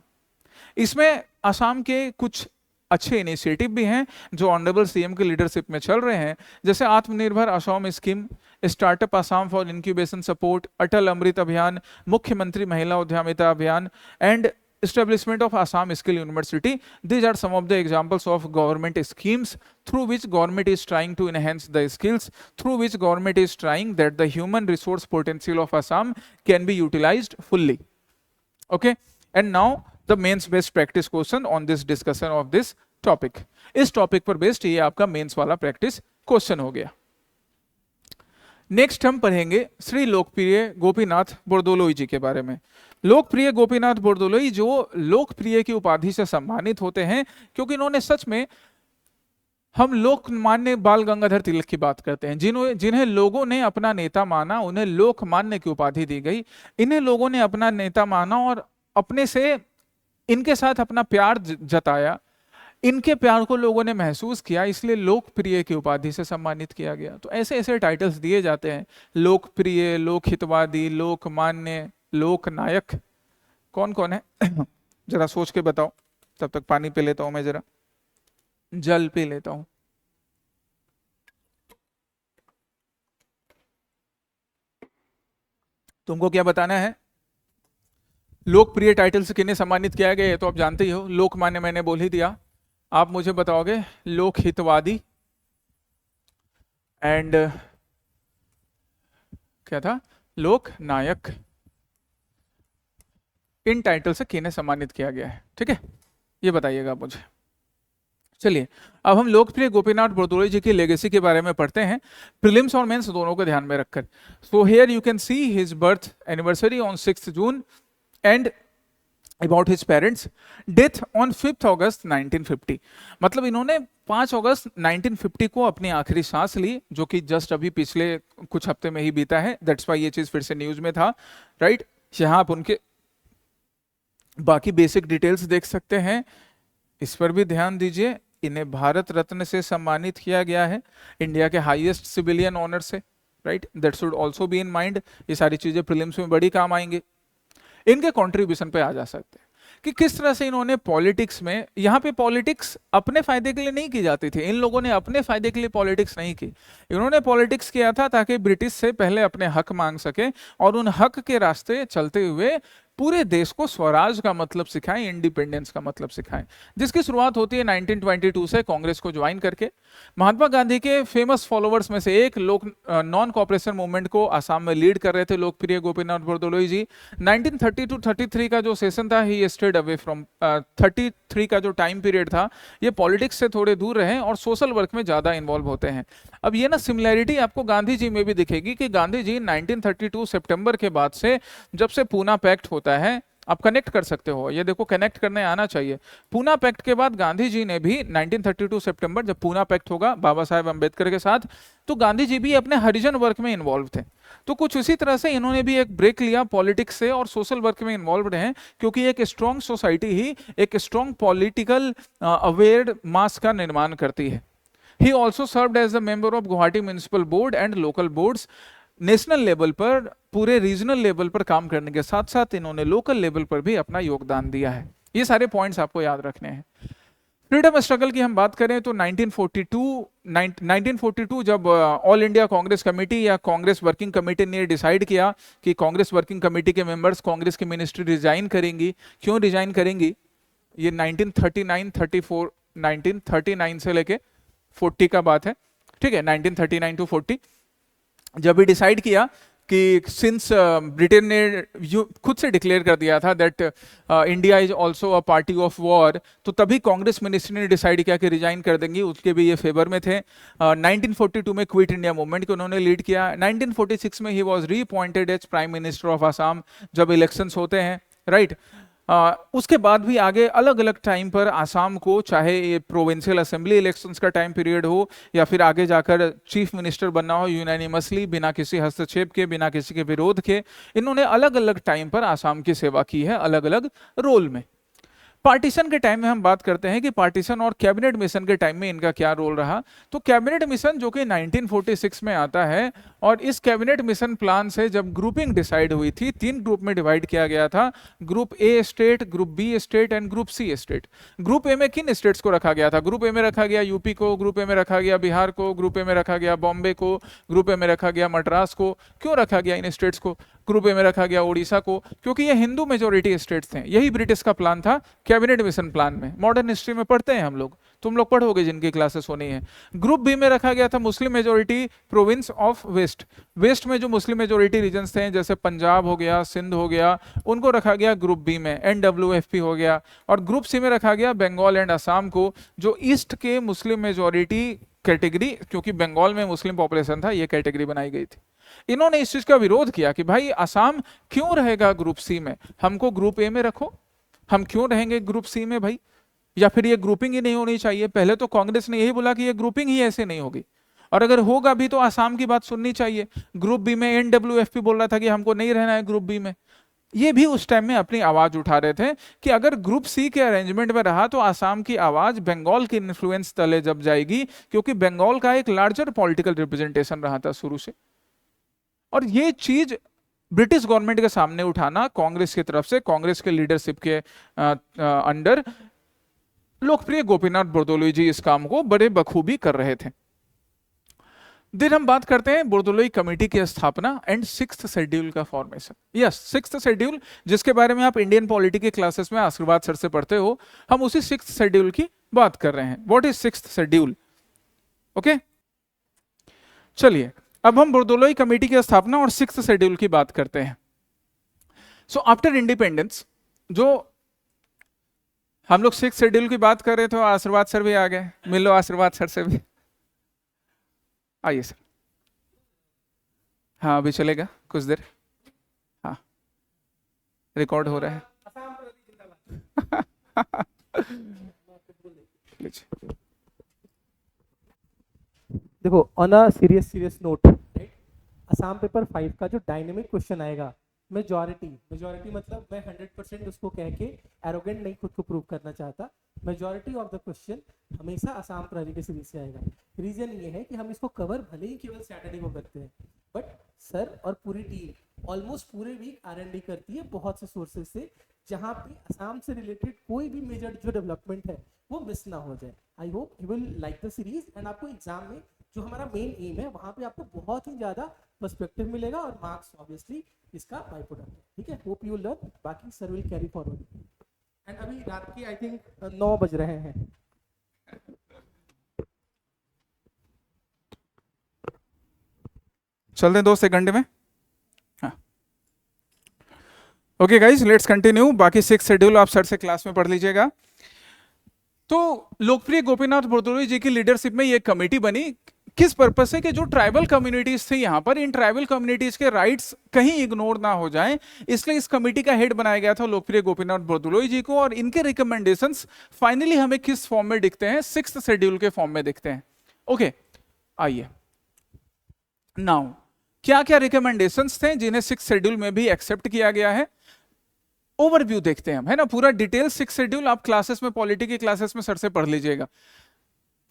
इसमें आसाम के कुछ अच्छे इनिशिएटिव भी हैं जो ऑनरेबल CM की लीडरशिप में चल रहे हैं, जैसे Atmanirbhar Assam scheme, startup Assam for incubation support, Atal Amrit Abhiyan, Mukhyamantri Mahila Udyamita Abhiyan and establishment of Assam Skill University. These are some of the examples of government schemes through which government is trying to enhance the skills, through which government is trying that the human resource potential of Assam can be utilized fully. Okay, and now the mains based practice question on this discussion of this topic. इस topic पर based ये आपका mains वाला practice question हो गया। Next हम पढ़ेंगे श्री लोकप्रिय गोपीनाथ बोरदोलोई जी के बारे में। लोकप्रिय गोपीनाथ बोरदोलोई जो लोकप्रिय की उपाधि से सम्मानित होते हैं क्योंकि इन्होंने सच में, हम लोकमान्य बाल गंगाधर तिलक की बात करते हैं, जिन्हें लोगों ने अपना नेता माना, उन्हें लोकमान्य की उपाधि दी गई। इन्हें लोगों ने अपना नेता माना और अपने से इनके साथ अपना प्यार जताया। इनके प्यार को लोगों ने महसूस किया, इसलिए लोकप्रिय की उपाधि से सम्मानित किया गया। तो ऐसे ऐसे टाइटल्स दिए जाते हैं, लोकप्रिय, लोकहितवादी, लोकमान्य, लोकनायक। कौन कौन है जरा सोच के बताओ, तब तक पानी पी लेता हूं मैं, जरा जल पी लेता हूं। तुमको क्या बताना है? लोकप्रिय टाइटल से किन्हें सम्मानित किया गया, तो आप जानते ही हो। लोकमान्य मैंने बोल ही दिया। आप मुझे बताओगे लोकहितवादी एंड क्या था, लोकनायक। इन टाइटल से किन्हें सम्मानित किया गया है, ठीक है, ये बताइएगा आप मुझे। चलिए अब हम लोकप्रिय गोपीनाथ बरदोली जी की लेगेसी के बारे में पढ़ते हैं, प्रीलिम्स और मेंस दोनों को ध्यान में रखकर। So here you can see his birth anniversary on 6 June and about his parents, death on 5 अगस्त 1950। मतलब इन्होंने 5 अगस्त 1950 को अपनी आखिरी सांस ली, जो कि जस्ट अभी पिछले कुछ हफ्ते में ही बीता है। दैट्स वाई ये चीज फिर से न्यूज में था, राइट। यहाँ आप उनके बाकी बेसिक डिटेल्स देख सकते हैं, इस पर भी ध्यान दीजिए। इन्हें भारत रत्न से सम्मानित किया गया है, इंडिया के हाईएस्ट सिविलियन ऑनर से, right. That should also be in mind. ये सारी चीजें प्रीलिम्स में बड़ी काम आएंगे। इनके कंट्रीब्यूशन पे आ जा सकते हैं कि किस तरह से इन्होंने पॉलिटिक्स में, यहाँ पे पॉलिटिक्स अपने फायदे के लिए नहीं की जाती थी, इन लोगों ने अपने फायदे के लिए पॉलिटिक्स नहीं की। इन्होंने पॉलिटिक्स किया था ताकि ब्रिटिश से पहले अपने हक मांग सके और उन हक के रास्ते चलते हुए पूरे देश को स्वराज का मतलब सिखाएं, इंडिपेंडेंस का मतलब सिखाएं, जिसकी शुरुआत होती है 1922 से कांग्रेस को ज्वाइन करके। महात्मा गांधी के फेमस फॉलोअर्स में से एक लोग नॉन कॉपरेशन मूवमेंट को आसाम में लीड कर रहे थे लोकप्रिय गोपीनाथ बरदोलोई जी। 1930 टू 33 का जो सेशन था, ही स्टेड अवे फ्रॉम 33 का जो टाइम पीरियड था, ये पॉलिटिक्स से थोड़े दूर रहे और सोशल वर्क में ज्यादा इन्वॉल्व होते हैं। अब ये ना सिमिलैरिटी आपको गांधी जी में भी दिखेगी कि गांधी जी 1932 सितंबर के बाद से, जब से पूना पैक्ट होता है, आप कनेक्ट कर सकते हो, ये देखो कनेक्ट करने आना चाहिए। पूना पैक्ट के बाद गांधी जी ने भी 1932 सितंबर, जब पूना पैक्ट होगा बाबा साहेब अंबेडकर के साथ, तो गांधी जी भी अपने हरिजन वर्क में इन्वॉल्व थे। तो कुछ उसी तरह से इन्होंने भी एक ब्रेक लिया पॉलिटिक्स से और सोशल वर्क में इन्वॉल्व रहे, क्योंकि एक स्ट्रॉन्ग सोसाइटी ही एक स्ट्रॉन्ग पॉलिटिकल अवेयर मास का निर्माण करती है। He also served as a member of Guwahati Municipal Board and local boards। National level पर, पूरे रीजनल लेवल पर काम करने के साथ साथ इन्होंने लोकल लेवल पर भी अपना योगदान दिया है। ये सारे पॉइंट्स आपको याद रखने हैं। फ्रीडम स्ट्रगल की हम बात करें तो 1942 जब ऑल इंडिया कांग्रेस कमेटी या कांग्रेस वर्किंग कमेटी ने डिसाइड किया कि कांग्रेस वर्किंग कमेटी के मेंबर्स कांग्रेस की मिनिस्ट्री रिजाइन करेंगी। क्यों रिजाइन करेंगी? ये 1939 से लेके 40 का बात है, ठीक है, 1939 टू 40। जब भी डिसाइड किया कि सिंस ब्रिटेन ने खुद से डिक्लेयर कर दिया था that India is also a party of war, तो तभी कांग्रेस मिनिस्ट्री ने डिसाइड किया कि रिजाइन कर देंगी। उसके भी ये फेवर में थे। 1942 में क्विट इंडिया मूवमेंट को उन्होंने लीड किया। 1946 में ही was reappointed as prime minister of Assam जब इलेक्शंस होते हैं, राइट। उसके बाद भी आगे अलग अलग टाइम पर आसाम को, चाहे ये प्रोविंशियल असेंबली इलेक्शंस का टाइम पीरियड हो या फिर आगे जाकर चीफ मिनिस्टर बनना हो यूनानिमसली, बिना किसी हस्तक्षेप के, बिना किसी के विरोध के, इन्होंने अलग अलग टाइम पर आसाम की सेवा की है, अलग अलग रोल में। पार्टीशन के टाइम में हम बात करते हैं कि पार्टीशन और कैबिनेट मिशन के टाइम में इनका क्या रोल रहा। तो कैबिनेट मिशन जो कि 1946 में आता है, और इस कैबिनेट मिशन प्लान से जब ग्रुपिंग डिसाइड हुई थी, 3 ग्रुप में डिवाइड किया गया था, group A state, group B state and group C state. Group A में किन स्टेट्स को रखा गया था? ग्रुप ए में रखा गया यूपी को, ग्रुप ए में रखा गया बिहार को, ग्रुप ए में रखा गया बॉम्बे को, ग्रुप ए में रखा गया मद्रास को। क्यों रखा गया इन स्टेट्स को? ग्रुप ए में रखा गया उड़ीसा को, क्योंकि ये हिंदू मेजोरिटी स्टेट्स थे। यही ब्रिटिश का प्लान था कैबिनेट मिशन प्लान में। मॉडर्न हिस्ट्री में पढ़ते हैं हम लोग, तुम लोग पढ़ोगे जिनकी क्लासेस होनी है। ग्रुप बी में रखा गया था Muslim majority province of west. West में जो मुस्लिम मेजोरिटी रीजन्स थे, जैसे पंजाब हो गया, सिंध हो गया, उनको रखा गया ग्रुप बी में। NWFP हो गया। और ग्रुप सी में रखा गया बंगाल एंड असम को, जो ईस्ट के मुस्लिम मेजोरिटी कैटेगरी, क्योंकि बंगाल में मुस्लिम पॉपुलेशन था, ये कैटेगरी बनाई गई थी। इन्होंने इस चीज का विरोध किया कि भाई असम क्यों रहेगा ग्रुप सी में, हमको ग्रुप ए में रखो, हम क्यों रहेंगे ग्रुप सी में भाई, या फिर ये ग्रुपिंग ही नहीं होनी चाहिए। पहले तो कांग्रेस ने यही बोला कि ये ग्रुपिंग ही ऐसे नहीं होगी, और अगर होगा भी तो आसाम की बात सुननी चाहिए। ग्रुप बी में NWFP बोल रहा था कि हमको नहीं रहना है ग्रुप बी में। ये भी उस टाइम में अपनी आवाज उठा रहे थे कि अगर ग्रुप सी के अरेंजमेंट में रहा तो आसाम की आवाज बंगाल के इन्फ्लुएंस तले जब जाएगी, क्योंकि बंगाल का एक लार्जर पॉलिटिकल रिप्रेजेंटेशन रहा था शुरू से। और ये चीज ब्रिटिश गवर्नमेंट के सामने उठाना कांग्रेस की तरफ से, कांग्रेस के लीडरशिप के अंडर लोकप्रिय गोपीनाथ बोरदोलोई जी इस काम को बड़े बखूबी कर रहे थे। फिर हम बात करते हैं बोरदोलोई कमेटी की स्थापना एंड सिक्स्थ शेड्यूल का फॉर्मेशन। यस, सिक्स्थ शेड्यूल जिसके बारे में आप इंडियन पॉलिटी के क्लासेस में आशीर्वाद सर से पढ़ते हो, हम उसी सिक्स्थ शेड्यूल की बात कर रहे हैं। What is sixth schedule? Okay, चलिए अब हम बोरदोलोई कमेटी की स्थापना और सिक्स्थ शेड्यूल की बात करते हैं। सो आफ्टर इंडिपेंडेंस, जो हम लोग सिक्स्थ शेड्यूल की बात कर रहे थे, आशीर्वाद सर भी आ गए, मिलो आशीर्वाद सर से भी। आइए सर। हाँ अभी चलेगा कुछ देर। हाँ रिकॉर्ड हो रहा है। देखो, on a serious note, right, Assam paper 5 का जो डायनेमिक क्वेश्चन आएगा, मेजॉरिटी मतलब मैं 100% उसको कह के एरोगेंट नहीं खुद को प्रूव करना चाहता। मेजॉरिटी ऑफ द क्वेश्चन हमेशा असम प्रहरी के सीरीज से आएगा। रीजन ये है कि हम इसको कवर भले ही केवल सैटरडे को करते हैं, बट सर और पूरी टीम ऑलमोस्ट पूरे वीक R&D करती है बहुत से सोर्सेज से, जहाँ पे असम से रिलेटेड कोई भी मेजर जो डेवलपमेंट है वो मिस ना हो जाए। I hope you will like the series and आपको एग्जाम में जो हमारा मेन एम है वहाँ पे आपको बहुत ही ज़्यादा पर्सपेक्टिव मिलेगा और मार्क्स ऑब्वियसली इसका बाय प्रोडक्ट। ठीक है, होप यू लर्न। बाकी sir will carry forward. And अभी रात के आई थिंक 9 बज रहे हैं। चलते हैं 2 सेकंड में। Okay guys, let's continue. बाकी सिक्स शेड्यूल आप सर से क्लास में पढ़ लीजिएगा। तो लोकप्रिय गोपीनाथ बोरदोलोई जी की लीडरशिप में ये कमेटी बनी। किस पर्पस से? कि जो ट्राइबल कम्युनिटीज थे यहाँ पर, इन ट्राइबल कम्युनिटीज के राइट्स कहीं इग्नोर ना हो जाएं, इसलिए इस कमेटी का हेड बनाया गया था लोकप्रिय गोपीनाथ बोरदोलोई जी को। और इनके रिकमेंडेशंस फाइनली हमें किस फॉर्म में दिखते हैं? सिक्स्थ शेड्यूल के फॉर्म में दिखते हैं। ओके आइए नाउ, क्या क्या रिकमेंडेशंस थे जिन्हें सिक्स्थ शेड्यूल में भी एक्सेप्ट किया गया है? ओवरव्यू देखते हैं हम, है ना। पूरा डिटेल सिक्स शेड्यूल आप क्लासेस में, पॉलिटी की क्लासेस में सर से पढ़ लीजिएगा।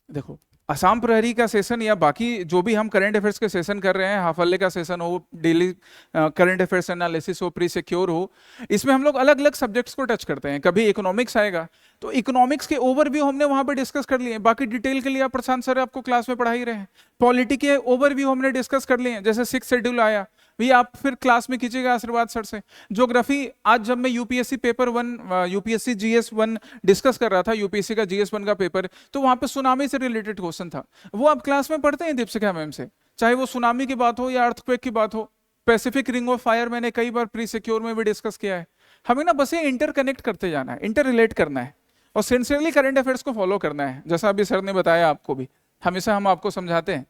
देखो, असम प्रहरी का सेशन या बाकी जो भी हम करंट अफेयर्स के सेशन कर रहे हैं, हाफले का सेशन हो, डेली करंट अफेयर्स एनालिसिस हो, प्री सिक्योर हो, इसमें हम लोग अलग अलग सब्जेक्ट्स को टच करते हैं। कभी इकोनॉमिक्स आएगा तो इकोनॉमिक्स के ओवरव्यू हमने वहां पे डिस्कस कर लिए। बाकी डिटेल के लिए आप प्रशांत सर आपको क्लास में पढ़ा ही रहे हैं। पॉलिटी के ओवरव्यू हमने डिस्कस कर लिए, जैसे सिक्स शेड्यूल आया भी आप फिर क्लास में कीजिएगा आशीर्वाद सर से। ज्योग्राफी, आज जब मैं UPSC paper 1, UPSC GS1 discuss कर रहा था, यूपीएससी का GS1 का पेपर, तो वहां पे सुनामी से रिलेटेड क्वेश्चन था। वो आप क्लास में पढ़ते हैं दीपशिखा मैम से, चाहे वो सुनामी की बात हो या अर्थक्वेक की बात हो। पैसिफिक रिंग ऑफ फायर मैंने कई बार प्री सिक्योर में भी डिस्कस किया है। हमें ना बस ये इंटरकनेक्ट करते जाना है, इंटर रिलेट करना है और सिंसियरली करंट अफेयर्स को फॉलो करना है, जैसा अभी सर ने बताया आपको भी, हमेशा हम आपको समझाते हैं।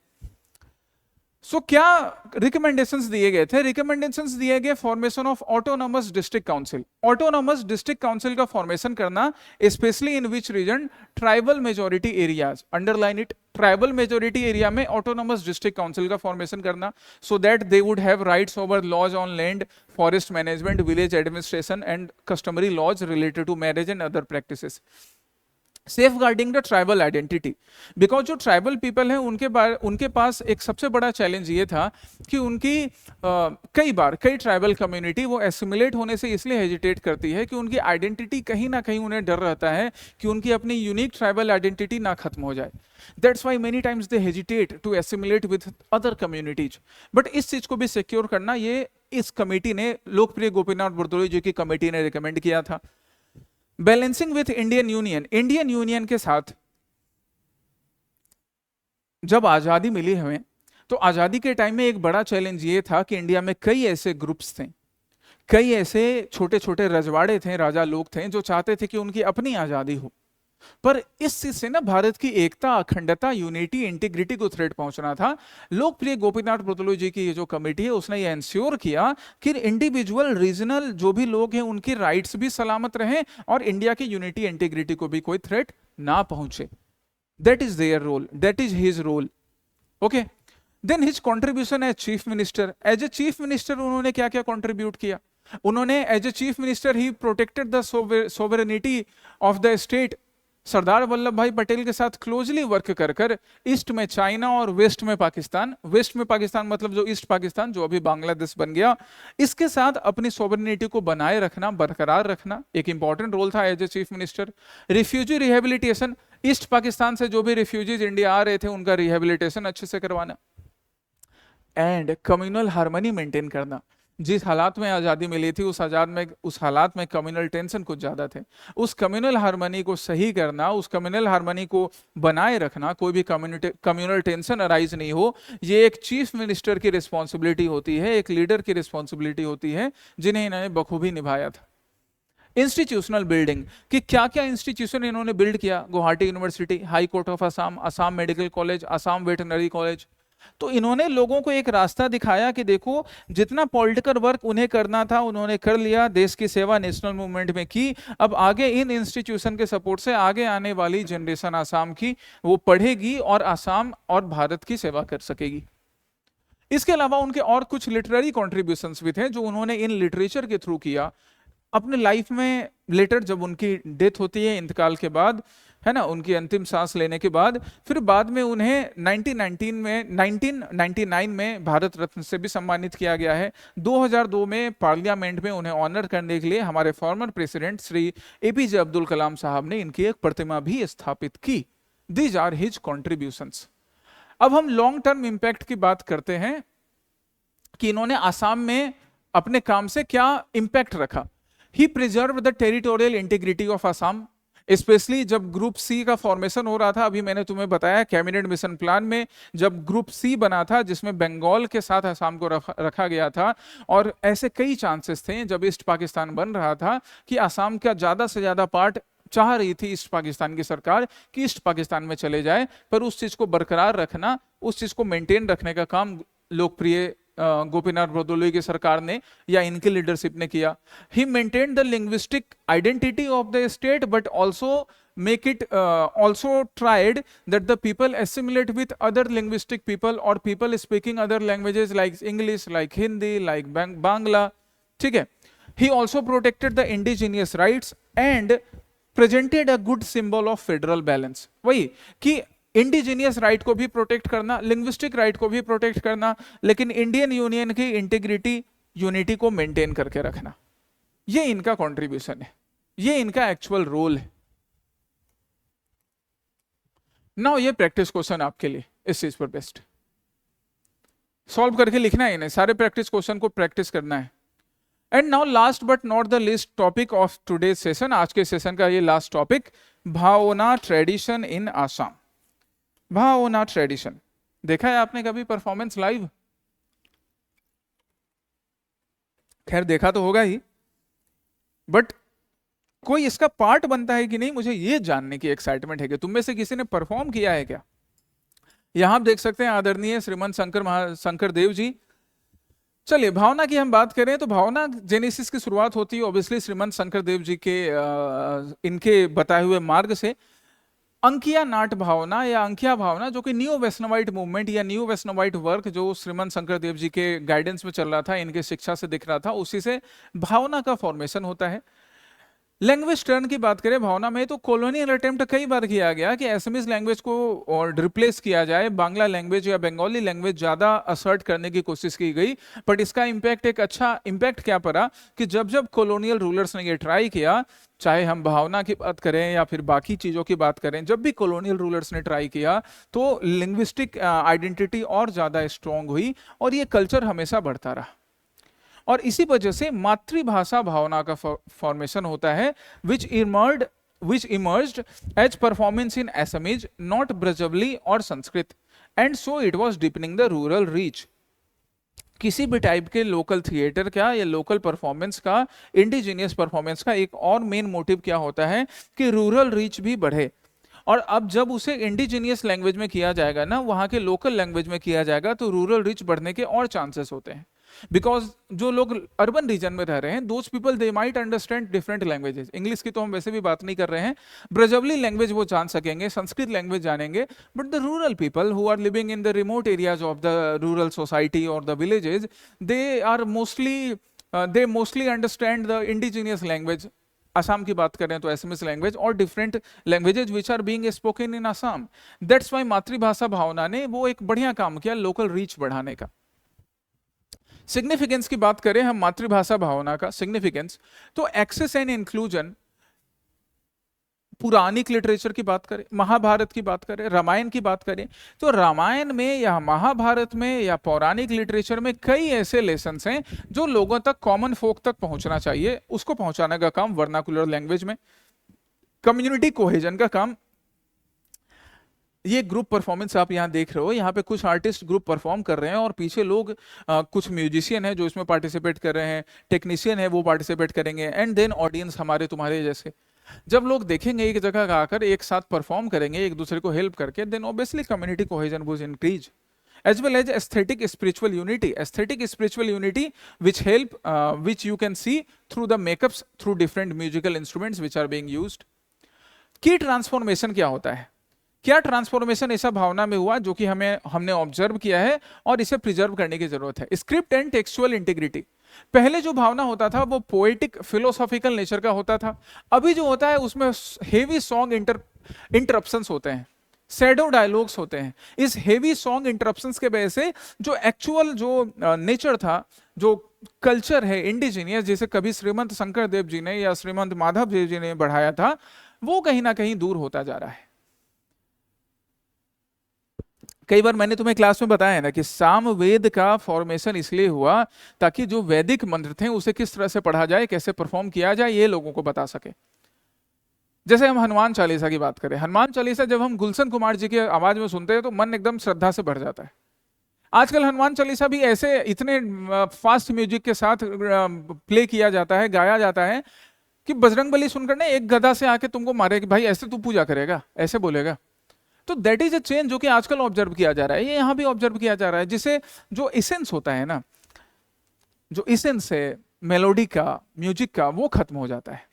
सो क्या रिकमेंडेशंस दिए गए थे? रिकमेंडेशंस दिए गए formation of autonomous district council. Autonomous district council का फॉर्मेशन करना, specially in which region? Tribal majority areas, underline it. Tribal majority area में ऑटोनॉमस डिस्ट्रिक्ट काउंसिल का फॉर्मेशन करना, so that they would have rights over laws on land, forest management, village administration and customary laws related to marriage and other practices. Safeguarding the tribal identity, because जो tribal people हैं उनके पास एक सबसे बड़ा challenge ये था कि उनकी कई ट्राइबल कम्युनिटी वो एसिमिलेट होने से इसलिए हेजिटेट करती है कि उनकी आइडेंटिटी कहीं ना कहीं उन्हें डर रहता है कि उनकी अपनी यूनिक ट्राइबल आइडेंटिटी ना खत्म हो जाए। That's why many times they hesitate to assimilate with other communities. But इस चीज को भी सिक्योर करना ये इस कमेटी ने, लोकप्रिय गोपीनाथ बोरदोलोई जी की कमेटी ने रिकमेंड किया था। Balancing with Indian union, Indian union के साथ जब आजादी मिली हमें, तो आजादी के टाइम में एक बड़ा चैलेंज ये था कि इंडिया में कई ऐसे ग्रुप्स थे, कई ऐसे छोटे छोटे रजवाड़े थे, राजा लोग थे जो चाहते थे कि उनकी अपनी आजादी हो। पर इस चीज से ना भारत की एकता, अखंडता, यूनिटी, इंटीग्रिटी को थ्रेट पहुंचना था। लोकप्रिय गोपीनाथ बोरदोलोई जी की ये जो कमेटी है उसने ये इंश्योर किया कि इंडिविजुअल रीजनल जो भी लोग हैं उनकी राइट्स भी सलामत रहें और इंडिया की यूनिटी, इंटीग्रिटी को भी कोई थ्रेट ना पहुंचे। That is their role, that is his role. Okay, then his contribution as chief minister. As a chief minister उन्होंने क्या क्या कंट्रीब्यूट किया? उन्होंने as a chief minister he protected the sovereignty of the state. Sardar Vallabh Bhai Patel के साथ closely work कर कर east में चाइना और वेस्ट में पाकिस्तान, वेस्ट में पाकिस्तान मतलब जो ईस्ट पाकिस्तान जो अभी बांग्लादेश बन गया, इसके साथ अपनी सोवरेनिटी को बनाए रखना, बरकरार रखना एक इंपॉर्टेंट रोल था as a chief minister. Refugee rehabilitation, East Pakistan से जो भी रिफ्यूजीज इंडिया आ रहे थे उनका रिहेबिलिटेशन अच्छे से करवाना। एंड कम्युनल हार्मनी मेंटेन करना। जिस हालात में आज़ादी मिली थी उस हालात में कम्युनल टेंशन कुछ ज़्यादा थे। उस कम्युनल हार्मनी को सही करना, उस कम्युनल हार्मनी को बनाए रखना, कोई भी कम्युनल टेंशन अराइज नहीं हो, ये एक चीफ मिनिस्टर की रिस्पॉन्सिबिलिटी होती है, एक लीडर की रिस्पॉन्सिबिलिटी होती है, जिन्हें इन्होंने बखूबी निभाया था। इंस्टीट्यूशनल बिल्डिंग कि क्या क्या इंस्टीट्यूशन इन्होंने बिल्ड किया, Guwahati university, high court of Assam, Assam medical college, Assam veterinary college. तो इन्होंने लोगों को एक रास्ता दिखाया कि देखो जितना पॉलिटिकल वर्क उन्हें करना था उन्होंने कर लिया, देश की सेवा नेशनल मूवमेंट में की, अब आगे इन इंस्टीट्यूशन के सपोर्ट से आगे आने वाली जनरेशन आसाम की वो पढ़ेगी और आसाम और भारत की सेवा कर सकेगी। इसके अलावा उनके और कुछ लिटरेरी कॉन्ट्रीब्यूशंस भी थे जो उन्होंने इन लिटरेचर के थ्रू किया अपने लाइफ में। लेटर जब उनकी डेथ होती है इंतकाल के बाद, है ना, उनकी अंतिम सांस लेने के बाद, फिर बाद में उन्हें 1999 में भारत रत्न से भी सम्मानित किया गया है। 2002 में पार्लियामेंट में उन्हें ऑनर करने के लिए हमारे former president Shri APJ Abdul Kalam Sahab ने इनकी एक प्रतिमा भी स्थापित की। These are his contributions. अब हम लॉन्ग टर्म इंपैक्ट की बात करते हैं कि इन्होंने आसाम में अपने काम से क्या इंपैक्ट रखा। He preserve the territorial integrity of Assam, specially जब ग्रुप सी का फॉर्मेशन हो रहा था। अभी मैंने तुम्हें बताया कैबिनेट मिशन प्लान में जब ग्रुप सी बना था जिसमें बंगाल के साथ असम को रखा गया था, और ऐसे कई चांसेस थे जब ईस्ट पाकिस्तान बन रहा था कि असम का ज्यादा से ज्यादा पार्ट चाह रही थी ईस्ट पाकिस्तान की सरकार कि ईस्ट पाकिस्तान में चले जाए, पर उस चीज को बरकरार रखना, उस चीज को मेंटेन रखने का काम लोकप्रिय गोपीनाथ बरदोलोई की सरकार ने या इनकी लीडरशिप ने किया। He maintain the linguistic identity of the state but also make it also tried that the people assimilate with other linguistic people or people speaking other languages like English, like Hindi, like Bangla. ठीक है। He also protected the indigenous rights and presented a good symbol of federal balance. वही कि indigenous right को भी protect करना, linguistic right को भी protect करना, लेकिन इंडियन यूनियन की इंटीग्रिटी, यूनिटी को मेंटेन करके रखना, ये इनका कंट्रीब्यूशन है, ये इनका एक्चुअल रोल है। नाउ ये प्रैक्टिस क्वेश्चन आपके लिए इस चीज पर बेस्ट सॉल्व करके लिखना है, इन्हें सारे प्रैक्टिस क्वेश्चन को प्रैक्टिस करना है। And now last but not the least topic of today session, आज के सेशन का ये last topic, Bhaona tradition in Assam. Bhaona tradition देखा है आपने कभी परफॉर्मेंस लाइव? खैर देखा तो होगा ही, बट कोई इसका पार्ट बनता है कि नहीं, मुझे ये जानने की एक्साइटमेंट है कि तुम में से किसी ने परफॉर्म किया है क्या? यहां आप देख सकते हैं आदरणीय श्रीमंत शंकर देव जी। चलिए भावना की हम बात करें तो भावना जेनेसिस की शुरुआत होती है ऑब्वियसली श्रीमंत शंकर देव जी के इनके बताए हुए मार्ग से। अंकिया नाट भावना या अंकिया भावना जो कि न्यू वैष्णवाइट मूवमेंट या न्यू वैष्णवाइट वर्क जो श्रीमंत शंकर देव जी के गाइडेंस में चल रहा था, इनके शिक्षा से दिख रहा था, उसी से भावना का फॉर्मेशन होता है। लैंग्वेज टर्न की बात करें भावना में तो कॉलोनियल अटेम्प्ट कई बार किया गया कि एसएमएस लैंग्वेज को और रिप्लेस किया जाए, बांग्ला लैंग्वेज या बंगाली लैंग्वेज ज्यादा असर्ट करने की कोशिश की गई, बट इसका इम्पैक्ट एक अच्छा इम्पैक्ट क्या पड़ा कि जब जब कॉलोनियल रूलर्स ने ये ट्राई किया, चाहे हम भावना की बात करें या फिर बाकी चीजों की बात करें, जब भी कॉलोनियल रूलर्स ने ट्राई किया तो लिंग्विस्टिक आइडेंटिटी और ज्यादा स्ट्रांग हुई और ये कल्चर हमेशा बढ़ता रहा। और इसी वजह से मातृभाषा भावना का फॉर्मेशन होता है which emerged as performance in Assamese, not Brajavali or Sanskrit, and so it was deepening the rural reach. किसी भी टाइप के लोकल थिएटर का या लोकल परफॉर्मेंस का, इंडिजीनियस परफॉर्मेंस का एक और मेन मोटिव क्या होता है कि रूरल रीच भी बढ़े। और अब जब उसे इंडिजीनियस लैंग्वेज में किया जाएगा ना, वहाँ के लोकल लैंग्वेज में किया जाएगा, तो रूरल रीच बढ़ने के और चांसेस होते हैं। बिकॉज जो लोग अर्बन रीजन में रह रहे हैं, those people they might understand different languages. English की तो हम वैसे भी बात नहीं कर रहे हैं, ब्रजवली लैंग्वेज वो जान सकेंगे, संस्कृत लैंग्वेज जानेंगे, but the rural people who are living in the remote areas of the rural society और the villages, they are mostly they mostly understand the indigenous language. Assam की बात करें तो एसएमएस लैंग्वेज और different languages which are being spoken in Assam. That's why मातृभाषा भावना ने वो एक बढ़िया काम किया लोकल रीच बढ़ाने का. सिग्निफिकेंस की बात करें हम मातृभाषा भावना का सिग्निफिकेंस, तो access and inclusion. Puranic literature की बात करें, महाभारत की बात करें, रामायण की बात करें, तो रामायण में या महाभारत में या पौराणिक लिटरेचर में कई ऐसे लेसन्स हैं जो लोगों तक, कॉमन फोक तक पहुंचना चाहिए. उसको पहुंचाने का काम वर्नाकुलर लैंग्वेज में, कम्युनिटी कोहेजन का काम. ये ग्रुप परफॉर्मेंस आप यहाँ देख रहे हो, यहाँ पे कुछ आर्टिस्ट ग्रुप परफॉर्म कर रहे हैं और पीछे लोग कुछ म्यूजिशियन है जो इसमें पार्टिसिपेट कर रहे हैं, टेक्नीशियन है वो पार्टिसिपेट करेंगे, एंड देन ऑडियंस हमारे तुम्हारे जैसे. जब लोग देखेंगे एक जगह आकर एक साथ परफॉर्म करेंगे एक दूसरे को हेल्प करके, then obviously community cohesion would increase, as well as aesthetic spiritual unity which help which you can see through the makeups, through different musical instruments which are being used. की transformation क्या होता है, क्या transformation ऐसा भावना में हुआ जो कि हमने ऑब्जर्व किया है और इसे प्रिजर्व करने की जरूरत है. Script and textual integrity. पहले जो भावना होता था वो पोएटिक फिलोसॉफिकल नेचर का होता था. अभी जो होता है उसमें हेवी सॉन्ग इंटरप्शंस होते हैं, शैडो डायलॉग्स होते हैं. इस हेवी सॉन्ग इंटरप्शंस के वजह से जो एक्चुअल जो नेचर था, जो कल्चर है इंडिजीनियस, जैसे कभी श्रीमंत शंकर देव जी ने या श्रीमंत माधव देव जी ने बढ़ाया था, वो कहीं ना कहीं दूर होता जा रहा है. कई बार मैंने तुम्हें क्लास में बताया है ना कि सामवेद का फॉर्मेशन इसलिए हुआ ताकि जो वैदिक मंत्र थे उसे किस तरह से पढ़ा जाए, कैसे परफॉर्म किया जाए, ये लोगों को बता सके. जैसे हम हनुमान चालीसा की बात करें, हनुमान चालीसा जब हम गुलशन कुमार जी की आवाज में सुनते हैं तो मन एकदम श्रद्धा से भर जाता है. आजकल हनुमान चालीसा भी ऐसे इतने फास्ट म्यूजिक के साथ प्ले किया जाता है, गाया जाता है कि बजरंगबली सुनकर ना एक गदा से आके तुमको मारे कि भाई ऐसे तू पूजा करेगा, ऐसे बोलेगा. तो दैट इज अ चेंज जो कि आजकल ऑब्जर्व किया जा रहा है, ये यहां भी ऑब्जर्व किया जा रहा है, जिसे जो इसेंस होता है ना, जो इसेंस है मेलोडी का, म्यूजिक का, वो खत्म हो जाता है.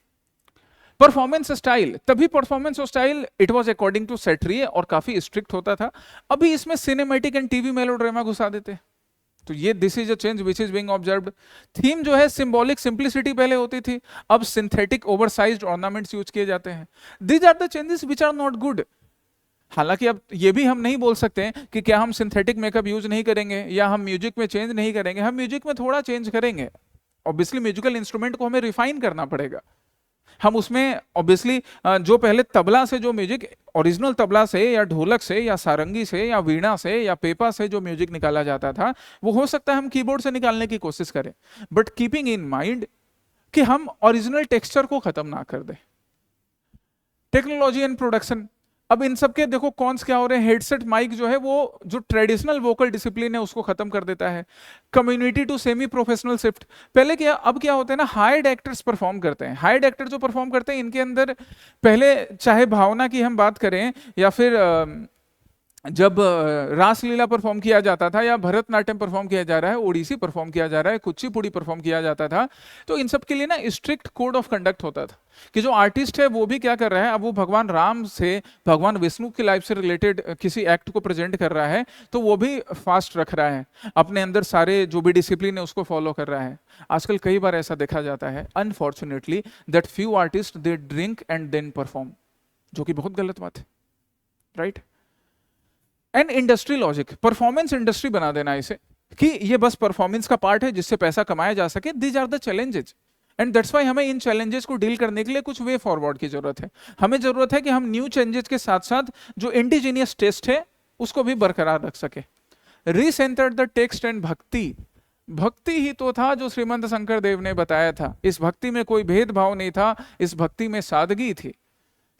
परफॉर्मेंस स्टाइल, तभी performance style it was according to Sattriya और काफी स्ट्रिक्ट होता था. अभी इसमें सिनेमैटिक एंड टीवी मेलोड्रामा घुसा देते हैं. तो ये this is a change which is being observed. Theme जो है सिंबॉलिक सिंप्लिसिटी पहले होती थी, अब सिंथेटिक ओवरसाइज्ड ऑर्नामेंट्स यूज किए जाते हैं. These are the changes which are not good. हालांकि अब ये भी हम नहीं बोल सकते कि क्या हम सिंथेटिक मेकअप यूज नहीं करेंगे या हम म्यूजिक में चेंज नहीं करेंगे. हम म्यूजिक में थोड़ा चेंज करेंगे. ऑब्वियसली म्यूजिकल इंस्ट्रूमेंट को हमें रिफाइन करना पड़ेगा. हम उसमें ऑब्वियसली जो पहले तबला से जो म्यूजिक, ओरिजिनल तबला से या ढोलक से या सारंगी से या वीणा से या पेपा से जो म्यूजिक निकाला जाता था, वो हो सकता है हम कीबोर्ड से निकालने की कोशिश करें, बट कीपिंग इन माइंड कि हम ओरिजिनल टेक्सचर को खत्म ना कर दें. टेक्नोलॉजी एंड प्रोडक्शन, अब इन सब के देखो कॉन्स क्या हो रहे हैं. हेडसेट माइक जो है वो जो ट्रेडिशनल वोकल डिसिप्लिन है उसको खत्म कर देता है. Community to semi professional shift. पहले क्या, अब क्या होता है ना, हायर्ड एक्टर्स परफॉर्म करते हैं. हायर्ड एक्टर जो परफॉर्म करते हैं इनके अंदर पहले, चाहे भावना की हम बात करें या फिर जब रासलीला परफॉर्म किया जाता था या भरतनाट्यम परफॉर्म किया जा रहा है, ओडिसी परफॉर्म किया जा रहा है, कुचिपुड़ी परफॉर्म किया जाता था, तो इन सब के लिए ना स्ट्रिक्ट कोड ऑफ कंडक्ट होता था कि जो आर्टिस्ट है वो भी क्या कर रहा है, अब वो भगवान राम से, भगवान विष्णु की लाइफ से रिलेटेड किसी एक्ट को प्रेजेंट कर रहा है तो वो भी फास्ट रख रहा है, अपने अंदर सारे जो भी डिसिप्लिन है उसको फॉलो कर रहा है. आजकल कई बार ऐसा देखा जाता है unfortunately that few artist they drink and then perform, जो कि बहुत गलत बात है, right. And industry logic, performance industry बना देना इसे कि ये बस परफॉर्मेंस का पार्ट है जिससे पैसा कमाया जा सके. These are the challenges and that's why हमें इन चैलेंजेस को डील करने के लिए कुछ वे फॉरवर्ड की जरूरत है. हमें जरूरत है कि हम न्यू चेंजेस के साथ साथ जो इंडिजीनियस टेस्ट है उसको भी बरकरार रख सके. रीसेंटर द टेक्स्ट एंड भक्ति, भक्ति ही तो था जो श्रीमंत शंकर देव ने बताया था. इस भक्ति में कोई भेदभाव नहीं था, इस भक्ति में सादगी थी.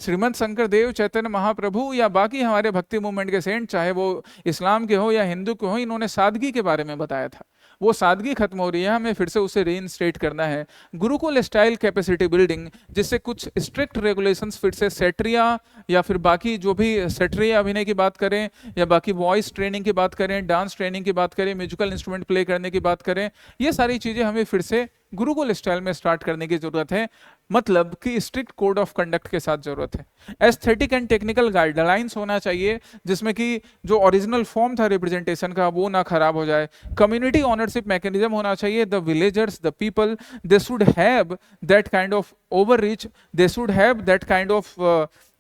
श्रीमंत शंकर देव, चैतन्य महाप्रभु या बाकी हमारे भक्ति मूवमेंट के सेंट, चाहे वो इस्लाम के हो या हिंदू के हो, इन्होंने सादगी के बारे में बताया था. वो सादगी खत्म हो रही है, हमें फिर से उसे रीइंस्टेट करना है. गुरुकुल स्टाइल कैपेसिटी बिल्डिंग, जिससे कुछ स्ट्रिक्ट रेगुलेशंस फिर से सेट्रिया या फिर बाकी जो भी सेट्रिया अभिनय की बात करें या बाकी वॉइस ट्रेनिंग की बात करें, डांस ट्रेनिंग की बात करें, म्यूजिकल इंस्ट्रूमेंट प्ले करने की बात करें, ये सारी चीजें हमें फिर से गुरुकुल स्टाइल में स्टार्ट करने की जरूरत है, मतलब कि स्ट्रिक्ट कोड ऑफ कंडक्ट के साथ जरूरत है। एस्थेटिक एंड टेक्निकल गाइडलाइंस होना चाहिए, जिसमें कि जो ओरिजिनल फॉर्म था रिप्रेजेंटेशन का वो ना खराब हो जाए। कम्युनिटी ओनरशिप मैकेनिज्म होना चाहिए। The villagers, the people, they should have that kind of overreach, they should have that kind of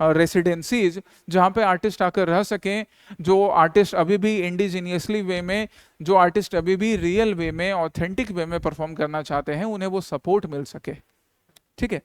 residencies जहाँ पे आर्टिस्ट आकर रह सकें। जो आर्टिस्ट अभी भी इंडिजीनियसली वे में, जो आर्टिस्ट अभी भी रियल वे में, ऑथेंटिक वे में परफॉर्म करना चाहते हैं, उन्हें वो सपोर्ट मिल सके। ठीक है।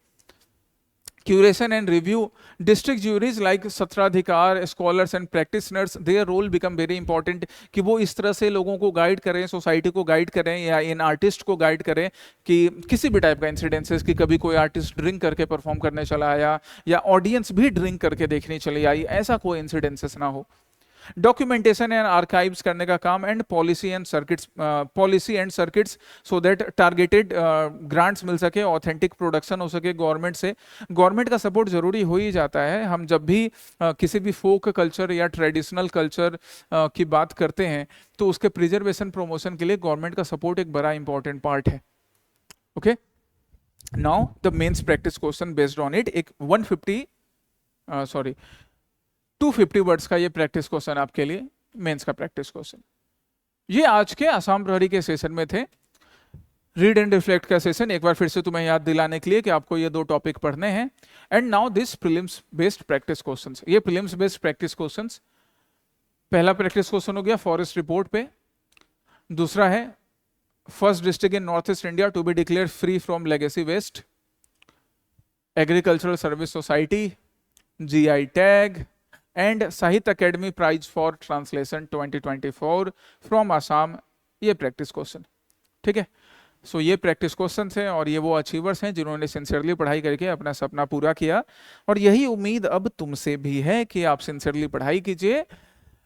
Curation and review, district juries like Satradhikar, scholars and practitioners, their role become very important, कि वो इस तरह से लोगों को गाइड करें, सोसाइटी को गाइड करें या इन आर्टिस्ट को गाइड करें कि किसी भी टाइप का इंसिडेंसेस, कि कभी कोई आर्टिस्ट ड्रिंक करके परफॉर्म करने चला आया या ऑडियंस भी ड्रिंक करके देखने चली आई, ऐसा कोई इंसिडेंसेस ना हो। डॉक्यूमेंटेशन एंड आर्काइव्स करने का काम, and policy and circuits so that targeted grants मिल सके, ऑथेंटिक प्रोडक्शन हो सके गवर्नमेंट से। गवर्नमेंट का सपोर्ट जरूरी हो ही जाता है। हम जब भी किसी भी फोक कल्चर या ट्रेडिशनल कल्चर की बात करते हैं तो उसके प्रिजर्वेशन प्रमोशन के लिए गवर्नमेंट का सपोर्ट एक बड़ा इंपॉर्टेंट पार्ट है। Okay, now the mains practice question based on it, एक 250 वर्ड्स का ये प्रैक्टिस क्वेश्चन आपके लिए, मेंस का प्रैक्टिस क्वेश्चन। ये आज के आसाम प्रहरी के सेशन में थे। रीड एंड रिफ्लेक्ट का सेशन एक बार फिर से तुम्हें याद दिलाने के लिए कि आपको ये 2 टॉपिक पढ़ने हैं। And now this prelims based practice questions, ये प्रीलिम्स बेस्ड प्रैक्टिस क्वेश्चंस। पहला प्रैक्टिस क्वेश्चन हो गया फॉरेस्ट रिपोर्ट पे। दूसरा है first district in north east India to be declare free from legacy waste, agricultural service society, GI tag, and Sahitya Akademi prize for translation 2024 from Assam. ये practice question, ठीक है। सो ये प्रैक्टिस क्वेश्चन है और ये वो अचीवर्स हैं जिन्होंने सिंसियरली पढ़ाई करके अपना सपना पूरा किया। और यही उम्मीद अब तुमसे भी है कि आप सिंसियरली पढ़ाई कीजिए,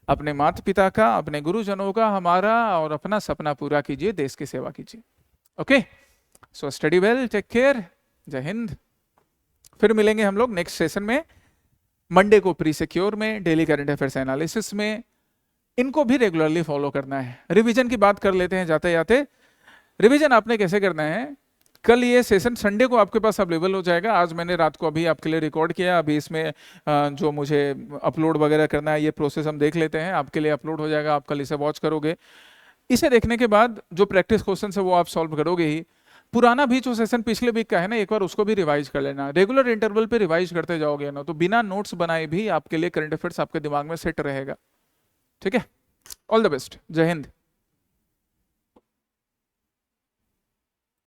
अपने माता पिता का, अपने गुरुजनों का, हमारा और अपना सपना पूरा कीजिए, देश की सेवा कीजिए। Okay, so study well, take care, जय हिंद। फिर मिलेंगे हम लोग नेक्स्ट सेशन में, मंडे को प्री सिक्योर में, डेली करंट अफेयर्स एनालिसिस में। इनको भी रेगुलरली फॉलो करना है। रिवीजन की बात कर लेते हैं जाते जाते। रिवीजन आपने कैसे करना है, कल ये सेशन संडे को आपके पास अवेलेबल हो जाएगा। आज मैंने रात को अभी आपके लिए रिकॉर्ड किया, अभी इसमें जो मुझे अपलोड वगैरह करना है ये प्रोसेस हम देख लेते हैं, आपके लिए अपलोड हो जाएगा, आप कल इसे वॉच करोगे। इसे देखने के बाद जो प्रैक्टिस क्वेश्चन है वो आप सॉल्व करोगे ही। पुराना भी जो सेशन पिछले वीक का है ना, एक बार उसको भी रिवाइज कर लेना। रेगुलर इंटरवल पे रिवाइज करते जाओगे ना तो बिना नोट्स बनाए भी आपके लिए करंट अफेयर्स आपके दिमाग में सेट रहेगा। ठीक है, ऑल द बेस्ट, जय हिंद।